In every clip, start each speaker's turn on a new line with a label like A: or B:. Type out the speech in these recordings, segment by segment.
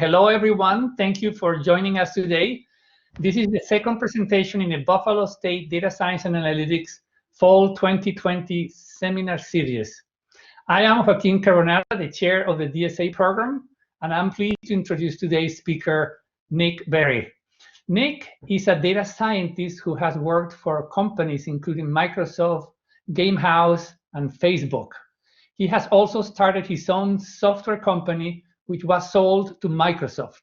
A: Hello, everyone. Thank you for joining us today. This is the second presentation in the Buffalo State Data Science and Analytics Fall 2020 Seminar Series. I am Joaquin, the chair of the DSA program, and I'm pleased to introduce today's speaker, Nick Berry. Nick is a data scientist who has worked for companies including Microsoft, Gamehouse, and Facebook. He has also started his own software company, which was sold to Microsoft.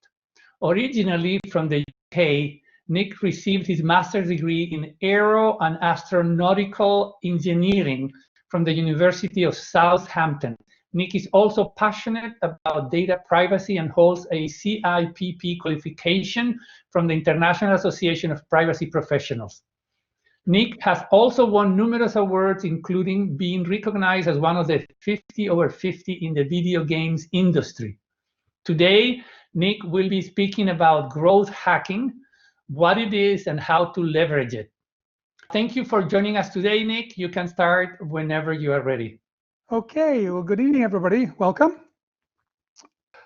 A: Originally from the UK, Nick received his master's degree in aero and astronautical engineering from the University of Southampton. Nick is also passionate about data privacy and holds a CIPP qualification from the International Association of Privacy Professionals. Nick has also won numerous awards, including being recognized as one of the 50 over 50 in the video games industry. Today, Nick will be speaking about growth hacking, what it is, and how to leverage it. Thank you for joining us today, Nick. You can start whenever you are ready.
B: Okay, well, good evening, everybody. Welcome.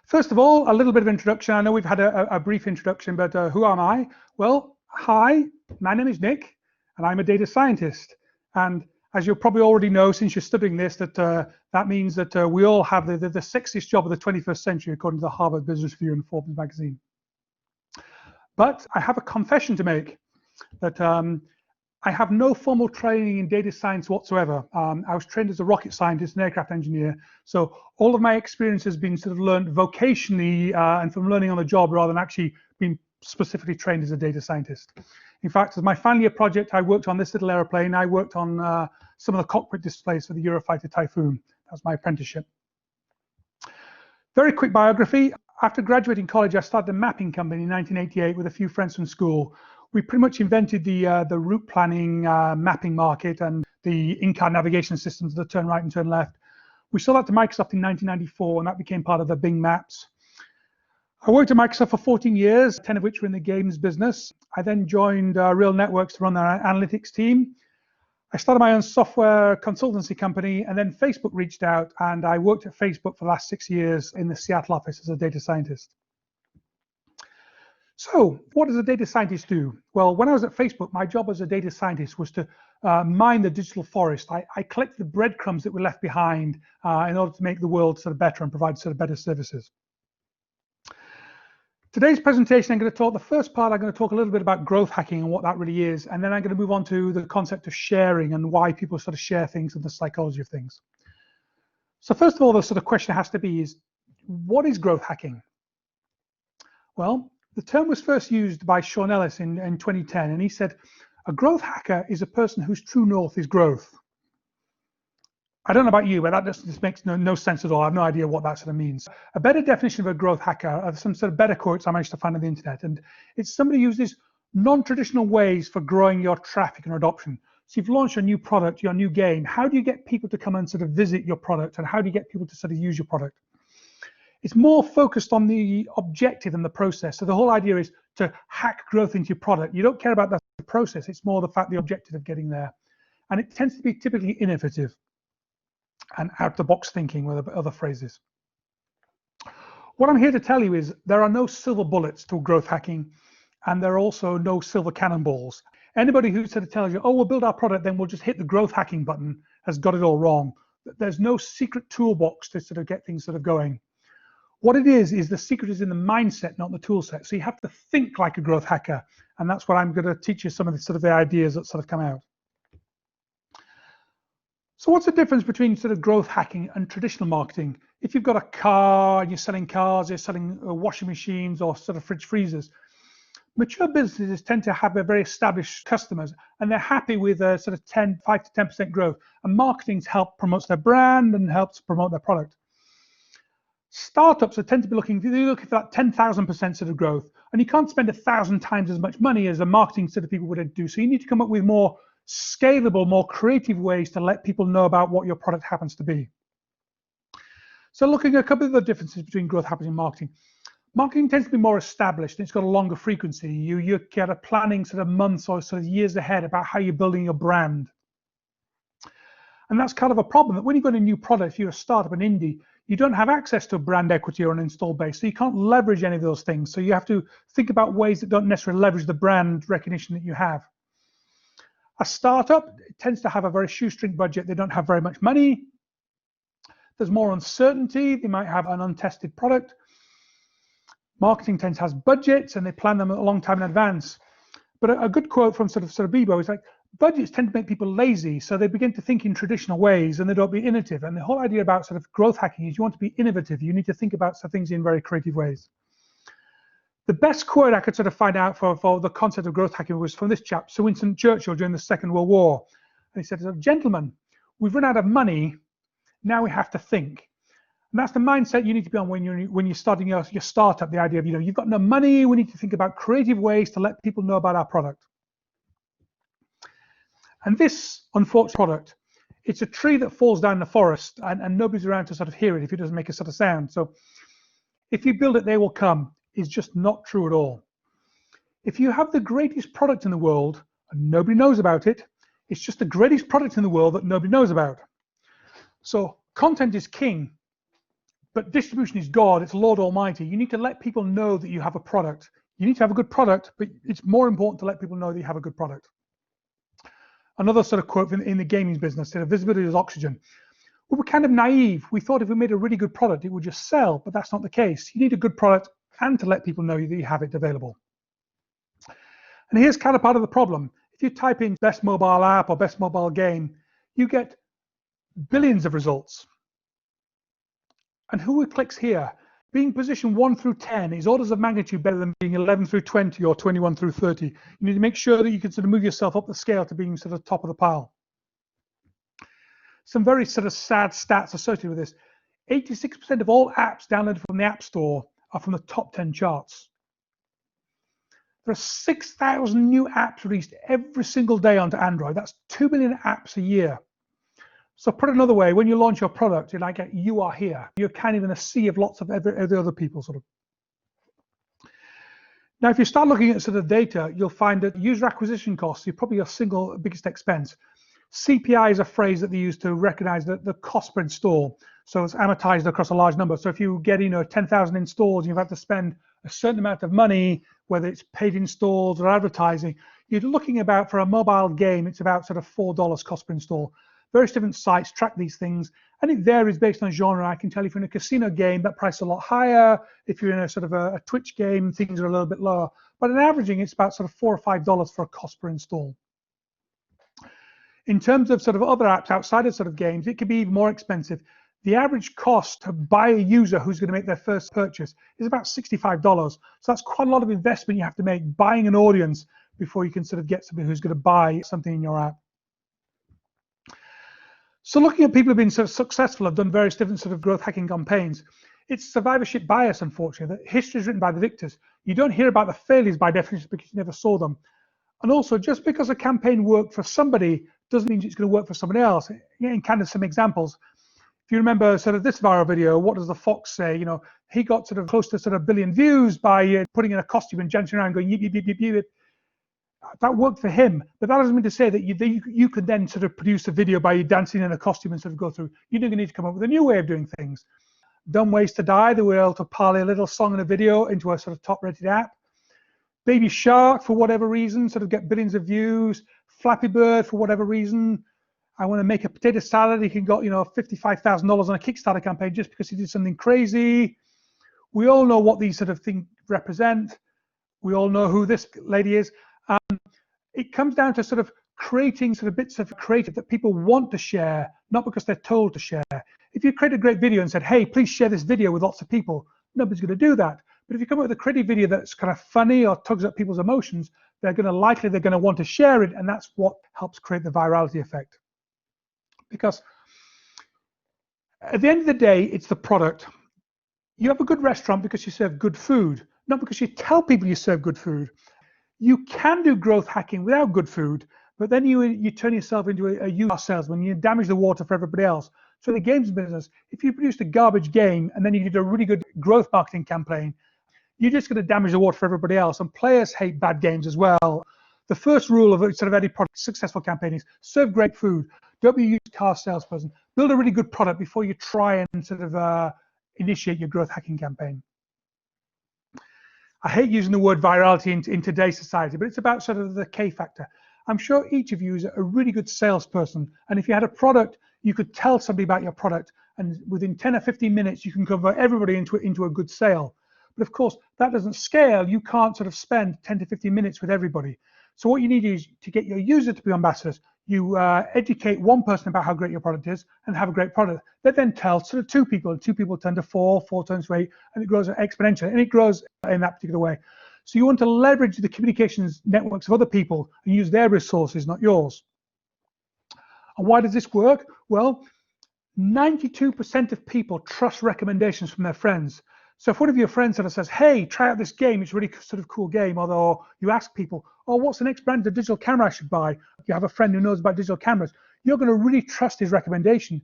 B: First of all, a little bit of introduction. I know we've had a brief introduction, but who am I? Well, hi, my name is Nick, and I'm a data scientist. And as you'll probably already know, since you're studying this, that means that we all have the sexiest job of the 21st century, according to the Harvard Business Review and Forbes magazine. But I have a confession to make that I have no formal training in data science whatsoever. I was trained as a rocket scientist and aircraft engineer, so all of my experience has been sort of learned vocationally and from learning on the job rather than actually being specifically trained as a data scientist. In fact, as my final year project, I worked on this little airplane. I worked on some of the cockpit displays for the Eurofighter Typhoon. That was my apprenticeship. Very quick biography. After graduating college, I started a mapping company in 1988 with a few friends from school. We pretty much invented the route planning mapping market and the in-car navigation systems that turn right and turn left. We sold that to Microsoft in 1994, and that became part of the Bing Maps. I worked at Microsoft for 14 years, 10 of which were in the games business. I then joined Real Networks to run their analytics team. I started my own software consultancy company, and then Facebook reached out, and I worked at Facebook for the last 6 years in the Seattle office as a data scientist. So what does a data scientist do? Well, when I was at Facebook, my job as a data scientist was to mine the digital forest. I collected the breadcrumbs that were left behind in order to make the world sort of better and provide sort of better services. Today's presentation, I'm going to talk, the first part, I'm going to talk a little bit about growth hacking and what that really is, and then I'm going to move on to the concept of sharing and why people sort of share things and the psychology of things. So first of all, the sort of question has to be is, what is growth hacking? Well, the term was first used by Sean Ellis in 2010, and he said, a growth hacker is a person whose true north is growth. I don't know about you, but that just makes no sense at all. I have no idea what that sort of means. A better definition of a growth hacker are some sort of better quotes I managed to find on the internet, and it's somebody who uses non-traditional ways for growing your traffic and adoption. So you've launched a new product, your new game. How do you get people to come and sort of visit your product, and how do you get people to sort of use your product? It's more focused on the objective and the process. So the whole idea is to hack growth into your product. You don't care about the process. It's more the objective of getting there. And it tends to be typically innovative and out-the-box thinking with other phrases. What I'm here to tell you is there are no silver bullets to growth hacking, and there are also no silver cannonballs. Anybody who sort of tells you, oh, we'll build our product, then we'll just hit the growth hacking button, has got it all wrong. There's no secret toolbox to sort of get things sort of going. What it is the secret is in the mindset, not the tool set. So you have to think like a growth hacker, and that's what I'm going to teach you some of the sort of the ideas that sort of come out. So what's the difference between sort of growth hacking and traditional marketing? If you've got a car and you're selling cars, you're selling washing machines or sort of fridge freezers, mature businesses tend to have a very established customers, and they're happy with sort of 5 to 10% growth. And marketing helps promote their brand and helps promote their product. Startups tend to be looking for that 10,000% sort of growth, and you can't spend 1,000 times as much money as a marketing sort of people would do. So you need to come up with more scalable, more creative ways to let people know about what your product happens to be. So looking at a couple of the differences between growth hacking and marketing. Marketing tends to be more established, and it's got a longer frequency. You get a planning sort of months or sort of years ahead about how you're building your brand. And that's kind of a problem, that when you've got a new product, if you're a startup, an indie, you don't have access to a brand equity or an install base, so you can't leverage any of those things. So you have to think about ways that don't necessarily leverage the brand recognition that you have. A startup tends to have a very shoestring budget. They don't have very much money. There's more uncertainty. They might have an untested product. Marketing tends to have budgets, and they plan them a long time in advance. But a good quote from sort of Bibo is like, budgets tend to make people lazy, so they begin to think in traditional ways and they don't be innovative. And the whole idea about sort of growth hacking is you want to be innovative. You need to think about some things in very creative ways. The best quote I could sort of find out for the concept of growth hacking was from this chap, Sir Winston Churchill, during the Second World War. And he said, gentlemen, we've run out of money, now we have to think. And that's the mindset you need to be on when you're starting your startup, the idea of, you've got no money, we need to think about creative ways to let people know about our product. And this unfortunate product, it's a tree that falls down the forest and nobody's around to sort of hear it if it doesn't make a sort of sound. So if you build it, they will come is just not true at all. If you have the greatest product in the world and nobody knows about it, it's just the greatest product in the world that nobody knows about. So content is king. But distribution is God, it's Lord Almighty. You need to let people know that you have a product. You need to have a good product, but it's more important to let people know that you have a good product. Another sort of quote in the gaming business, visibility is oxygen. We were kind of naive. We thought if we made a really good product, it would just sell, but that's not the case. You need a good product and to let people know that you have it available. And here's kind of part of the problem. If you type in best mobile app or best mobile game, you get billions of results. And who clicks here? Being positioned 1 through 10 is orders of magnitude better than being 11 through 20 or 21 through 30. You need to make sure that you can sort of move yourself up the scale to being sort of top of the pile. Some very sort of sad stats associated with this. 86% of all apps downloaded from the App Store are from the top 10 charts. There are 6,000 new apps released every single day onto Android. That's 2 million apps a year. So put it another way, when you launch your product, you're like, you are here. You're kind of in a sea of lots of other people sort of. Now, if you start looking at sort of data, you'll find that user acquisition costs are probably your single biggest expense. CPI is a phrase that they use to recognize the cost per install. So it's amortized across a large number. So if you get 10,000 installs, you've had to spend a certain amount of money, whether it's paid installs or advertising. You're looking about, for a mobile game, it's about sort of $4 cost per install. Various different sites track these things, and it varies based on genre. I can tell you if you're in a casino game, that price is a lot higher. If you're in a sort of a Twitch game, things are a little bit lower. But in averaging, it's about sort of $4 or $5 for a cost per install. In terms of sort of other apps outside of sort of games, it can be even more expensive. The average cost to buy a user who's going to make their first purchase is about $65. So that's quite a lot of investment you have to make buying an audience before you can sort of get somebody who's going to buy something in your app. So looking at people who've been sort of successful, have done various different sort of growth hacking campaigns, it's survivorship bias, unfortunately, that history is written by the victors. You don't hear about the failures by definition because you never saw them. And also, just because a campaign worked for somebody doesn't mean it's going to work for somebody else. In kind of some examples, if you remember sort of this viral video, what does the fox say? He got sort of close to sort of 1 billion views by putting in a costume and dancing around going yip, yip, yip, yip, yip. That worked for him, but that doesn't mean to say that you could then sort of produce a video by you dancing in a costume and sort of go through. You're going to need to come up with a new way of doing things. Dumb Ways to Die, they were able to parlay a little song and a video into a sort of top-rated app. Baby Shark, for whatever reason, sort of get billions of views. Flappy Bird, for whatever reason. I want to make a potato salad. He can got $55,000 on a Kickstarter campaign just because he did something crazy. We all know what these sort of things represent. We all know who this lady is. It comes down to sort of creating sort of bits of creative that people want to share, not because they're told to share. If you create a great video and said, hey, please share this video with lots of people, nobody's going to do that. But if you come up with a creative video that's kind of funny or tugs at people's emotions, they're going to want to share it, and that's what helps create the virality effect. Because at the end of the day, it's the product. You have a good restaurant because you serve good food, not because you tell people you serve good food. You can do growth hacking without good food, but then you turn yourself into a used salesman. You damage the water for everybody else. So in the games business, if you produced a garbage game and then you did a really good growth marketing campaign, you're just going to damage the water for everybody else. And players hate bad games as well. The first rule of sort of any product successful campaign is serve great food. Don't be a used car salesperson. Build a really good product before you try and sort of initiate your growth hacking campaign. I hate using the word virality in today's society, but it's about sort of the K factor. I'm sure each of you is a really good salesperson, and if you had a product, you could tell somebody about your product, and within 10 or 15 minutes, you can convert everybody into a good sale. But of course, that doesn't scale. You can't sort of spend 10 to 15 minutes with everybody. So what you need is to get your user to be ambassadors. You educate one person about how great your product is and have a great product. That then tells sort of two people, and two people turn to four turns to 8, and it grows exponentially, and it grows in that particular way. So you want to leverage the communications networks of other people and use their resources, not yours. And why does this work? Well, 92% of people trust recommendations from their friends. So if one of your friends sort of says, hey, try out this game, it's a really sort of cool game, or you ask people, oh, what's the next brand of digital camera I should buy? You have a friend who knows about digital cameras, you're going to really trust his recommendation.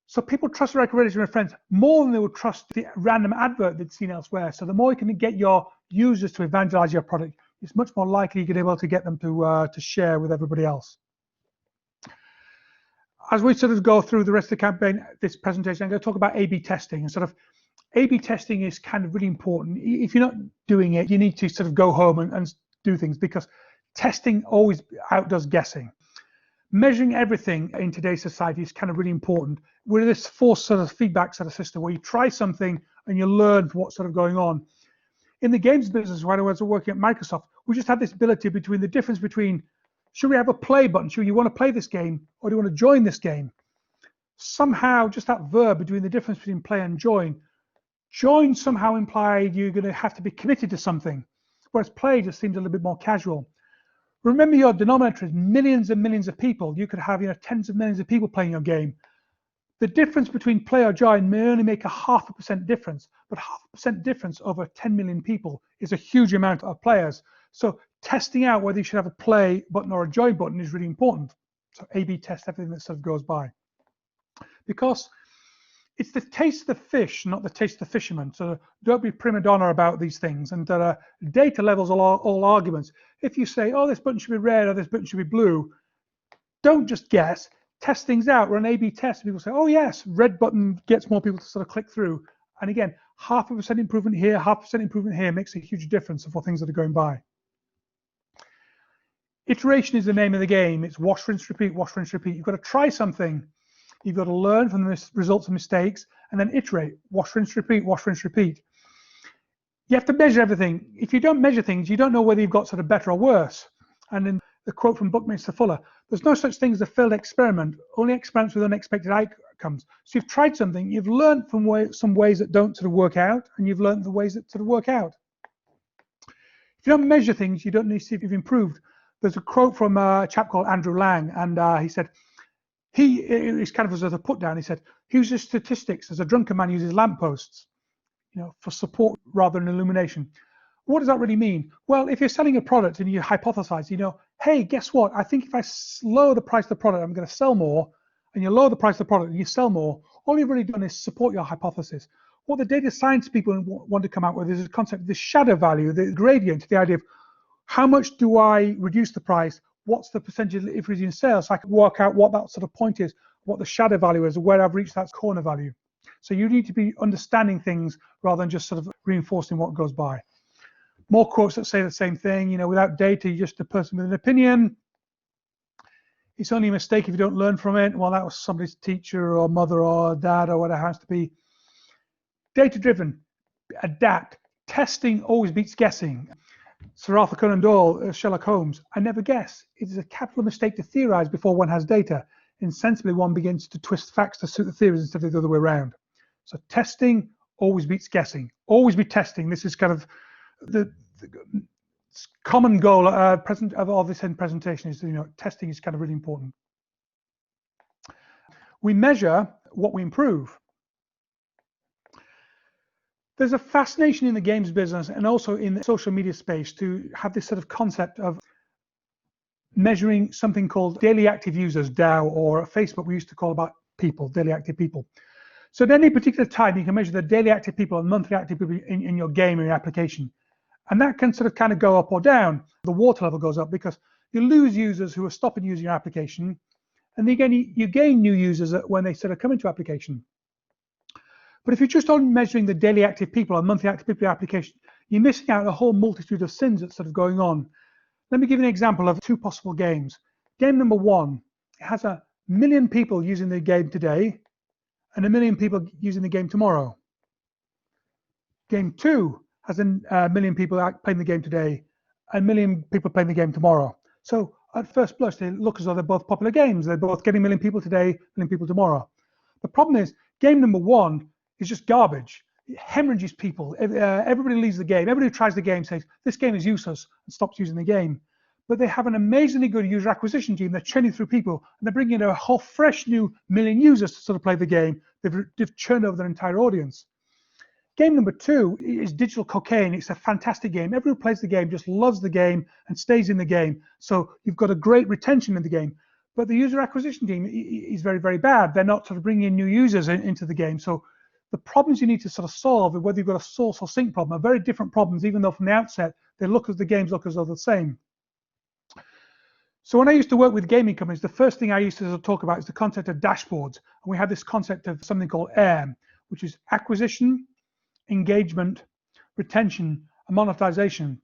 B: So people trust the recommendation of their friends more than they would trust the random advert they'd seen elsewhere. So the more you can get your users to evangelize your product, it's much more likely you're able to get them to share with everybody else. As we sort of go through the rest of the campaign, this presentation, I'm going to talk about A/B testing. And sort of A/B testing is kind of really important. If you're not doing it, you need to sort of go home and do things, because testing always outdoes guessing. Measuring everything in today's society is kind of really important. We're this forced sort of feedback sort of system where you try something and you learn what's sort of going on. In the games business, when I was working at Microsoft, we just had this ability between the difference between, should we have a play button? Should you want to play this game, or do you want to join this game? Somehow, just that verb between the difference between play and join. Join somehow implied you're going to have to be committed to something, whereas play just seems a little bit more casual. Remember, your denominator is millions and millions of people. You could have tens of millions of people playing your game. The difference between play or join may only make a 0.5% difference, but 0.5% difference over 10 million people is a huge amount of players. So testing out whether you should have a play button or a join button is really important. So A/B test everything that sort of goes by. Because it's the taste of the fish, not the taste of the fisherman. So don't be prima donna about these things. And data levels are all arguments. If you say, oh, this button should be red or this button should be blue, don't just guess. Test things out. Run A/B tests. People say, oh yes, red button gets more people to sort of click through. And again, 0.5% improvement here, 0.5% improvement here makes a huge difference for things that are going by. Iteration is the name of the game. It's wash, rinse, repeat, wash, rinse, repeat. You've got to try something. You've got to learn from the results of mistakes and then iterate. Wash, rinse, repeat, wash, rinse, repeat. You have to measure everything. If you don't measure things, you don't know whether you've got sort of better or worse. And in the quote from Buckminster Fuller, there's no such thing as a failed experiment, only experiments with unexpected outcomes. So you've tried something, you've learned from some ways that don't sort of work out, and you've learned the ways that sort of work out. If you don't measure things, you don't need to see if you've improved. There's a quote from a chap called Andrew Lang, and he said, he's kind of as a put down, he said, he uses statistics as a drunken man uses lampposts, for support rather than illumination. What does that really mean? Well, if you're selling a product and you hypothesize, hey, guess what? I think if I lower the price of the product, I'm going to sell more, and you lower the price of the product and you sell more, all you've really done is support your hypothesis. What the data science people want to come out with is a concept of the shadow value, the gradient, the idea of how much do I reduce the price? What's the percentage of increase in sales? So I can work out what that sort of point is, what the shadow value is, where I've reached that corner value. So you need to be understanding things rather than just sort of reinforcing what goes by. More quotes that say the same thing, without data, you're just a person with an opinion. It's only a mistake if you don't learn from it. Well, that was somebody's teacher or mother or dad or whatever it has to be. Data-driven, adapt. Testing always beats guessing. Sir Arthur Conan Doyle, Sherlock Holmes, I never guess. It is a capital mistake to theorize before one has data. Insensibly, one begins to twist facts to suit the theories instead of the other way around. So testing always beats guessing. Always be testing. This is kind of the common goal of all this end presentation is, testing is kind of really important. We measure what we improve. There's a fascination in the games business and also in the social media space to have this sort of concept of measuring something called daily active users, DAO, or Facebook we used to call about people, daily active people. So at any particular time, you can measure the daily active people and monthly active people in your game or your application. And that can sort of kind of go up or down. The water level goes up because you lose users who are stopping using your application, And again, you gain new users when they sort of come into application. But if you're just on measuring the daily active people or monthly active people application, you're missing out a whole multitude of sins that's sort of going on. Let me give you an example of 2 possible games. Game number 1, it has 1 million people using the game today and 1 million people using the game tomorrow. Game 2 has 1 million people playing the game today and 1 million people playing the game tomorrow. So at first blush, they look as though they're both popular games. They're both getting 1 million people today, 1 million people tomorrow. The problem is, game number 1 is just garbage. It hemorrhages people. Everybody leaves the game. Everybody who tries the game says, this game is useless, and stops using the game. But they have an amazingly good user acquisition team. They're training through people, and they're bringing in a whole fresh new 1 million users to sort of play the game. They've churned over their entire audience. Game number 2 is digital cocaine. It's a fantastic game. Everyone who plays the game just loves the game and stays in the game. So you've got a great retention in the game. But the user acquisition team is very, very bad. They're not sort of bringing in new users into the game. So the problems you need to sort of solve, whether you've got a source or sink problem, are very different problems, even though from the outset, the games look as though they're the same. So when I used to work with gaming companies, the first thing I used to sort of talk about is the concept of dashboards. And we had this concept of something called AIR, which is acquisition, engagement, retention, and monetization.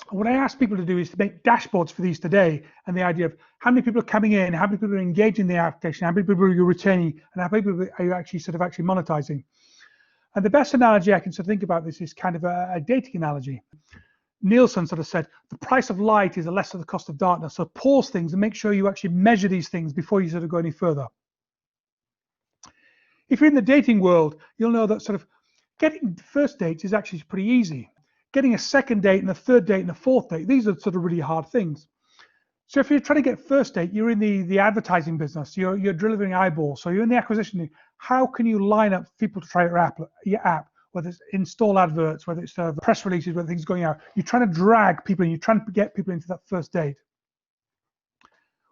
B: And what I ask people to do is to make dashboards for these today, and the idea of how many people are coming in, how many people are engaging in the application, how many people are you retaining, and how many people are you actually monetizing. And the best analogy I can sort of think about this is kind of a dating analogy. Nielsen sort of said, the price of light is the less of the cost of darkness. So pause things and make sure you actually measure these things before you sort of go any further. If you're in the dating world, you'll know that sort of getting first dates is actually pretty easy. Getting a second date and a third date and a fourth date, these are sort of really hard things. So if you're trying to get first date, you're in the advertising business, you're delivering eyeballs, so you're in the acquisition. How can you line up people to try your app, whether it's install adverts, whether it's press releases, whether things going out. You're trying to drag people in, you're trying to get people into that first date.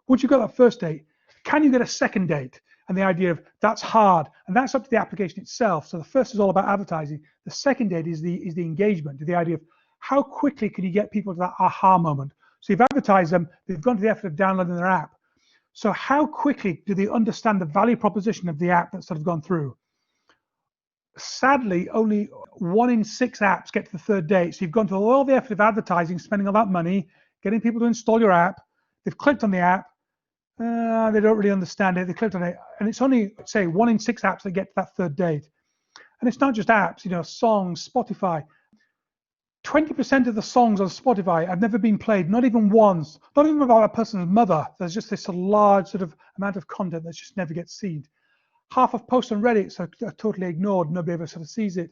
B: Once you've got that first date, can you get a second date? And the idea of that's hard, and that's up to the application itself. So the first is all about advertising. The second date is the engagement, the idea of how quickly can you get people to that aha moment. So you've advertised them, they've gone to the effort of downloading their app. So how quickly do they understand the value proposition of the app that's sort of gone through? Sadly, only 1 in 6 apps get to the third date. So you've gone to all the effort of advertising, spending all that money, getting people to install your app. They've clicked on the app. They don't really understand it. They clicked on it, and it's only, say, 1 in 6 apps that get to that third date. And it's not just apps, songs, Spotify. 20% of the songs on Spotify have never been played, not even once, not even about a person's mother. There's just this large sort of amount of content that just never gets seen. Half of posts on Reddit are totally ignored. Nobody ever sort of sees it.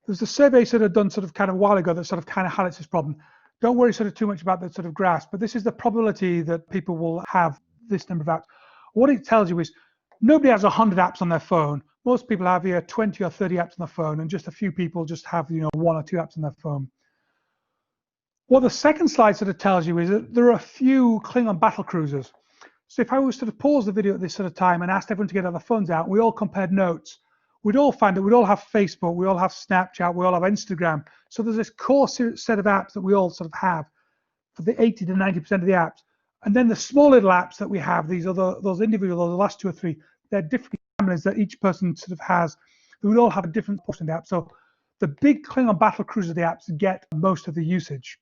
B: There's a survey sort of done sort of kind of a while ago that sort of kind of highlights this problem. Don't worry sort of too much about the sort of graphs, but this is the probability that people will have this number of apps. What it tells you is nobody has 100 apps on their phone. Most people have 20 or 30 apps on their phone, and just a few people just have 1 or 2 apps on their phone. What the second slide sort of tells you is that there are a few Klingon battle cruisers. So if I was to pause the video at this sort of time and asked everyone to get their phones out, we all compared notes, we'd all find that we'd all have Facebook, we all have Snapchat, we all have Instagram. So there's this core set of apps that we all sort of have for the 80 to 90% of the apps. And then the small little apps that we have, those individual, the last 2 or 3, they're different families that each person sort of has. We would all have a different portion of the app. So the big Klingon battle cruiser of the apps get most of the usage.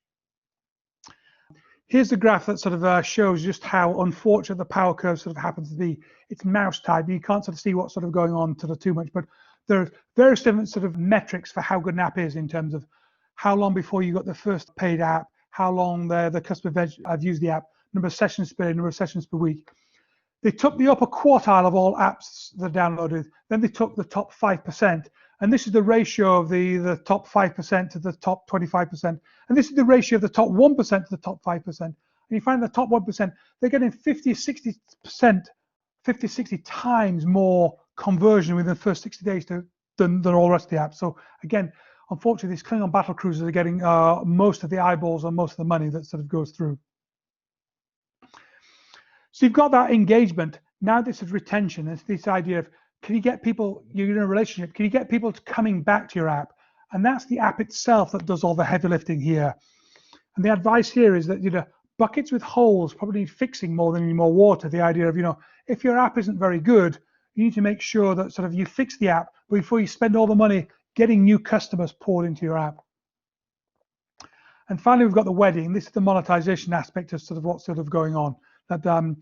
B: Here's the graph that sort of shows just how unfortunate the power curve sort of happens to be. It's mouse type. You can't sort of see what's sort of going on sort of too much, but there are various different sort of metrics for how good an app is in terms of how long before you got the first paid app, how long the customer have used the app, number of sessions per day, number of sessions per week. They took the upper quartile of all apps that are downloaded, then they took the top 5%, and this is the ratio of the top 5% to the top 25%, and this is the ratio of the top 1% to the top 5%. And you find the top 1%, they're getting 50, 60 times more conversion within the first 60 days than all the rest of the apps. So again, unfortunately, these Klingon battle cruisers are getting most of the eyeballs and most of the money that sort of goes through. So you've got that engagement. Now this is retention. It's this idea of, can you get people, you're in a relationship, can you get people coming back to your app? And that's the app itself that does all the heavy lifting here. And the advice here is that, buckets with holes probably need fixing more than any more water. The idea of, if your app isn't very good, you need to make sure that sort of you fix the app before you spend all the money getting new customers poured into your app. And finally, we've got the wedding. This is the monetization aspect of sort of what's sort of going on. That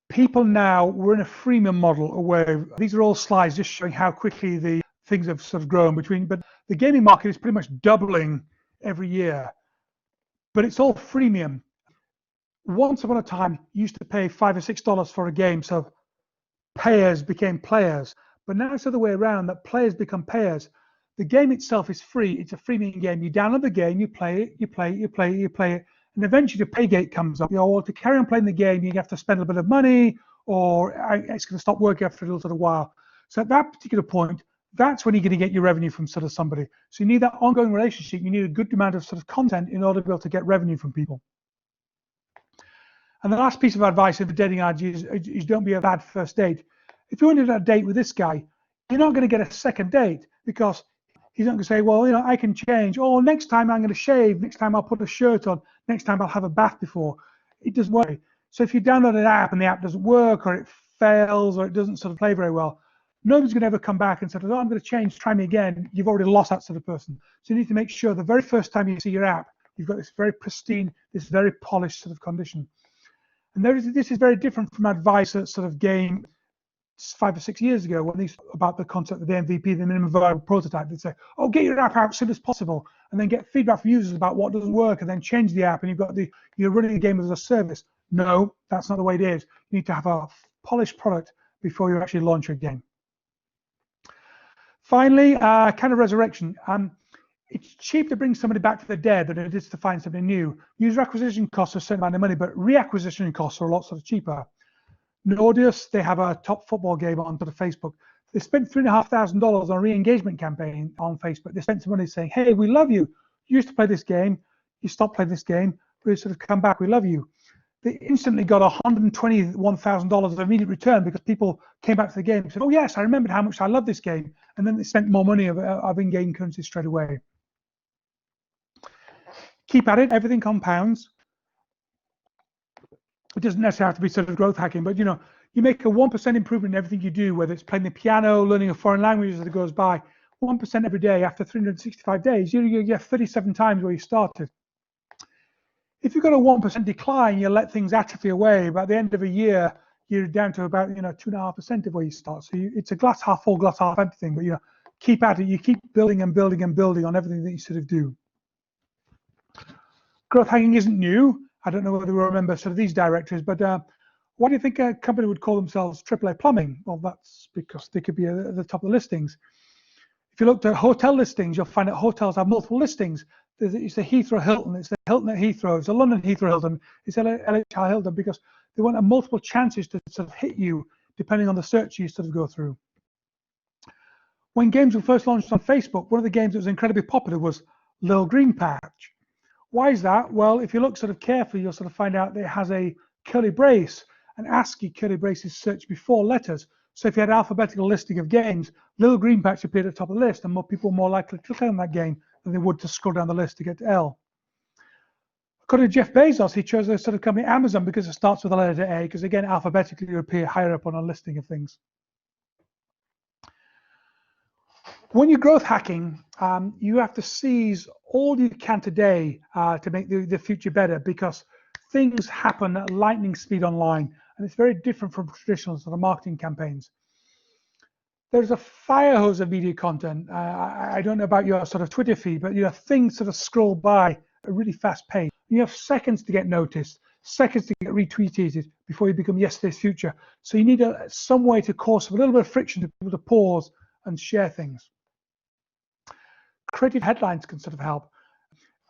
B: people now, we're in a freemium model where these are all slides just showing how quickly the things have sort of grown but the gaming market is pretty much doubling every year, but it's all freemium. Once upon a time, you used to pay $5 or $6 for a game, so payers became players. But now it's the other way around, that players become payers. The game itself is free. It's a freemium game. You download the game, you play it, you play it, and eventually the pay gate comes up. Well, to carry on playing the game, you have to spend a bit of money, or it's going to stop working after a little while. So at that particular point, that's when you're going to get your revenue from sort of somebody. So you need that ongoing relationship. You need a good amount of sort of content in order to be able to get revenue from people. And the last piece of advice in the dating ad is don't be a bad first date. If you wanted a date with this guy, you're not going to get a second date because he's not going to say, well, I can change. Oh, next time I'm going to shave. Next time I'll put a shirt on. Next time I'll have a bath before. It doesn't work. So if you download an app and the app doesn't work, or it fails, or it doesn't sort of play very well, nobody's going to ever come back and say, oh, I'm going to change, try me again. You've already lost that sort of person. So you need to make sure the very first time you see your app, you've got this very pristine, this very polished sort of condition. And this is very different from advice that sort of game 5 or 6 years ago, when these about the concept of the MVP, the minimum viable prototype. They'd say, oh, get your app out as soon as possible, and then get feedback from users about what doesn't work, and then change the app, and you're running the game as a service. No, that's not the way it is. You need to have a polished product before you actually launch your game. Finally, kind of resurrection. It's cheap to bring somebody back from the dead than it is to find somebody new. User acquisition costs are a certain amount of money, but reacquisition costs are a lot sort of cheaper. Nordius, they have a top football game on sort of Facebook. They spent $3,500 on a re-engagement campaign on Facebook. They spent some money saying, hey, we love you. You used to play this game. You stopped playing this game. We sort of come back. We love you. They instantly got $121,000 of immediate return because people came back to the game and said, oh, yes, I remembered how much I love this game. And then they spent more money of in-game currency straight away. Keep at it. Everything compounds. It doesn't necessarily have to be sort of growth hacking, but you make a 1% improvement in everything you do, whether it's playing the piano, learning a foreign language as it goes by, 1% every day after 365 days, you get 37 times where you started. If you've got a 1% decline, you let things atrophy away. By the end of a year, you're down to about 2.5% of where you start. So it's a glass half full, glass half empty thing. But keep at it. You keep building and building and building on everything that you sort of do. Growth hacking isn't new. I don't know whether we remember sort of these directories, but why do you think a company would call themselves AAA Plumbing? Well, that's because they could be at the top of the listings. If you looked at hotel listings, you'll find that hotels have multiple listings. It's the Heathrow Hilton, it's the Hilton at Heathrow, it's the London Heathrow Hilton, it's LHR Hilton, because they want multiple chances to sort of hit you depending on the search you sort of go through. When games were first launched on Facebook, one of the games that was incredibly popular was Little Green Patch. Why is that? Well, if you look sort of carefully, you'll sort of find out that it has a curly brace, and ASCII curly brace is searched before letters. So if you had an alphabetical listing of games, Little Green Patch appeared at the top of the list, and more people were more likely to click on that game than they would to scroll down the list to get to L. According to Jeff Bezos, he chose a sort of company Amazon because it starts with the letter A, because again, alphabetically you appear higher up on a listing of things. When you're growth hacking, you have to seize all you can today to make the future better, because things happen at lightning speed online, and it's very different from traditional sort of marketing campaigns. There's a fire hose of media content. I don't know about your sort of Twitter feed, but things sort of scroll by at a really fast pace. You have seconds to get noticed, seconds to get retweeted before you become yesterday's future. So you need some way to cause a little bit of friction to be able to pause and share things. Creative headlines can sort of help.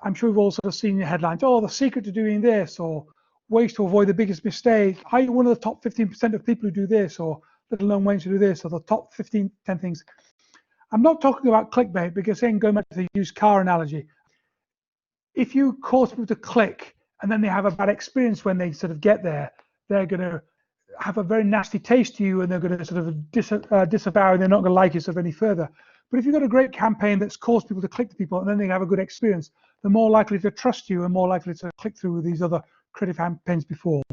B: I'm sure we've all sort of seen the headlines, oh, the secret to doing this, or ways to avoid the biggest mistake. Are you one of the top 15% of people who do this, or little known ways to do this, or the top 10 things? I'm not talking about clickbait, because then going back to the used car analogy, if you cause people to click and then they have a bad experience when they sort of get there, they're going to have a very nasty taste to you, and they're going to sort of disavow, and they're not going to like you sort of any further. But if you've got a great campaign that's caused people to click to people and then they have a good experience, they're more likely to trust you and more likely to click through these other creative campaigns before.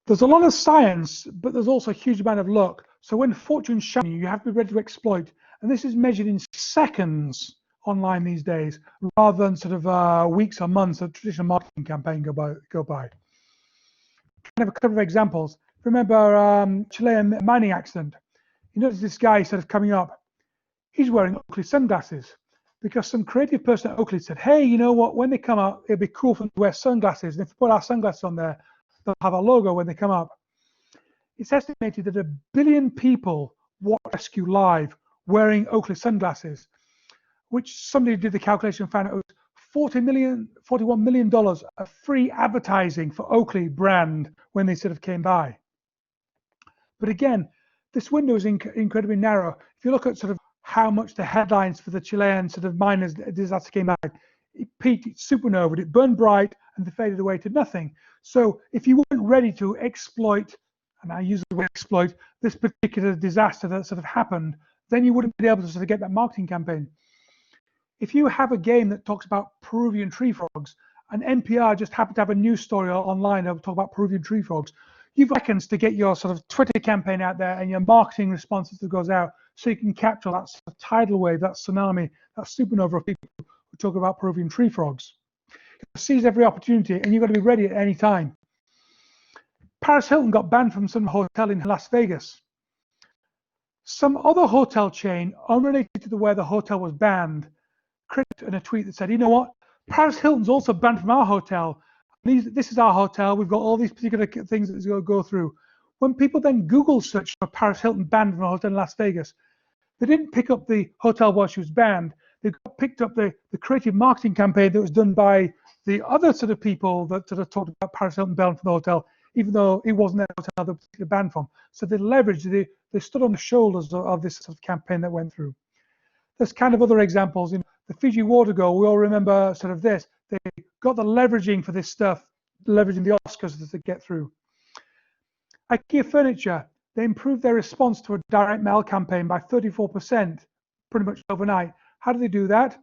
B: There's a lot of science, but there's also a huge amount of luck. So when fortune's shining, you have to be ready to exploit. And this is measured in seconds online these days, rather than sort of weeks or months a traditional marketing campaign go by. I have a couple of examples. Remember Chilean mining accident. You notice this guy sort of coming up. He's wearing Oakley sunglasses because some creative person at Oakley said, hey, you know what, when they come up, it'd be cool for them to wear sunglasses. And if we put our sunglasses on there, they'll have our logo when they come up. It's estimated that 1 billion people watch Rescue Live wearing Oakley sunglasses, which somebody did the calculation and found out it was $41 million of free advertising for Oakley brand when they sort of came by. But again, this window is incredibly narrow. If you look at sort of how much the headlines for the Chilean sort of miners disaster came out, it peaked, it supernovaed, it burned bright, and they faded away to nothing. So if you weren't ready to exploit, and I use the word exploit, this particular disaster that sort of happened, then you wouldn't be able to sort of get that marketing campaign. If you have a game that talks about Peruvian tree frogs, and NPR just happened to have a news story online that will talk about Peruvian tree frogs, you've got seconds to get your sort of Twitter campaign out there and your marketing responses that goes out so you can capture that sort of tidal wave, that tsunami, that supernova of people who talk about Peruvian tree frogs. You seize every opportunity and you've got to be ready at any time. Paris Hilton got banned from some hotel in Las Vegas. Some other hotel chain, unrelated to where the hotel was banned, credited in a tweet that said, you know what, Paris Hilton's also banned from our hotel. This is our hotel. We've got all these particular things that it's going to go through. When people then Google search for Paris Hilton banned from a hotel in Las Vegas, they didn't pick up the hotel while she was banned. They picked up the creative marketing campaign that was done by the other sort of people that sort of talked about Paris Hilton banned from the hotel, even though it wasn't their hotel that was banned from. So they leveraged, they stood on the shoulders of this sort of campaign that went through. There's kind of other examples. In the Fiji water goal, we all remember sort of this. They got the leveraging for this stuff, leveraging the Oscars to get through. IKEA Furniture, they improved their response to a direct mail campaign by 34%, pretty much overnight. How did they do that?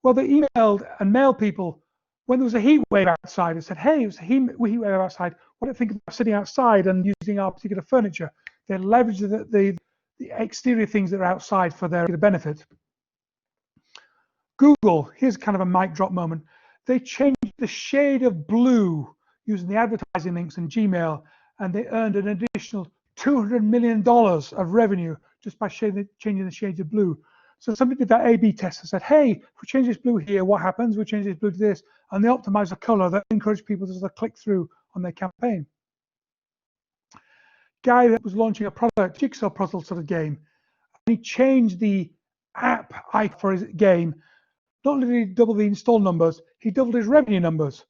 B: Well, they emailed and mailed people when there was a heat wave outside and said, hey, it was a heat wave outside. What do you think about sitting outside and using our particular furniture? They leveraged the exterior things that are outside for their benefit. Google, here's kind of a mic drop moment. They changed the shade of blue using the advertising links in Gmail, and they earned an additional $200 million of revenue just by changing the shades of blue. So somebody did that A/B test and said, hey, if we change this blue here, what happens? We change this blue to this, and they optimized the color that encouraged people to sort of click through on their campaign. Guy that was launching a product, jigsaw puzzle sort of game, and he changed the app icon for his game. Not only did he double the install numbers, he doubled his revenue numbers.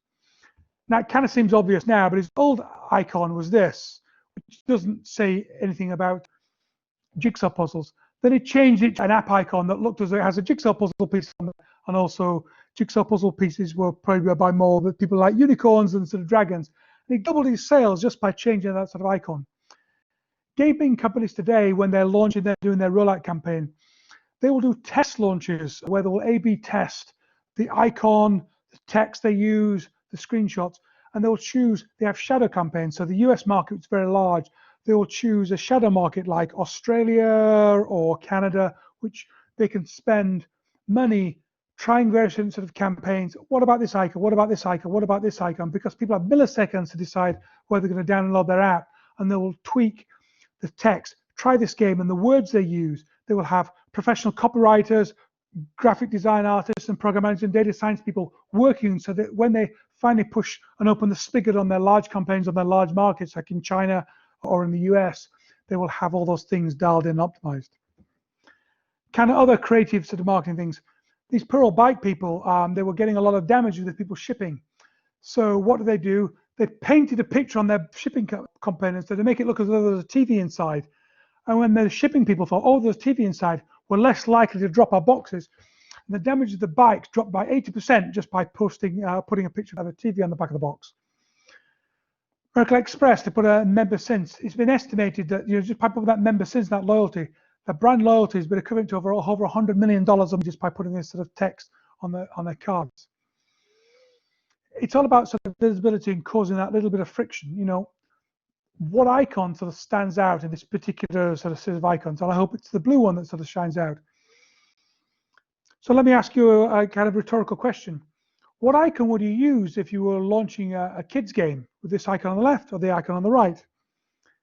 B: Now, it kind of seems obvious now, but his old icon was this, which doesn't say anything about jigsaw puzzles. Then he changed it to an app icon that looked as though it has a jigsaw puzzle piece on it, and also jigsaw puzzle pieces were probably by more that people like unicorns and sort of dragons. And he doubled his sales just by changing that sort of icon. Gaming companies today, when they're launching, they're doing their rollout campaign, they will do test launches where they will A/B test the icon, the text they use, the screenshots, and they'll choose, they have shadow campaigns. So the US market is very large. They will choose a shadow market like Australia or Canada, which they can spend money trying various sort of campaigns. What about this icon? What about this icon? What about this icon? Because people have milliseconds to decide whether they're going to download their app, and they will tweak the text, try this game, and the words they use. They will have professional copywriters, graphic design artists, and program managers and data science people working so that when they finally push and open the spigot on their large campaigns on their large markets, like in China or in the US, they will have all those things dialed in and optimized. Kind of other creative sort of marketing things. These Pearl bike people, they were getting a lot of damage with people shipping. So what do? They painted a picture on their shipping containers so they make it look as though there's a TV inside. And when the shipping people thought, oh, there's TV inside, we're less likely to drop our boxes. And the damage of the bikes dropped by 80% just by putting a picture of a TV on the back of the box. American Express, they put a member since. It's been estimated that just by putting that member since, that loyalty, that brand loyalty has been equivalent to over $100 million just by putting this sort of text on their cards. It's all about sort of visibility and causing that little bit of friction. You know, what icon sort of stands out in this particular sort of set of icons? And I hope it's the blue one that sort of shines out. So let me ask you a kind of rhetorical question. What icon would you use if you were launching a kids game with this icon on the left or the icon on the right?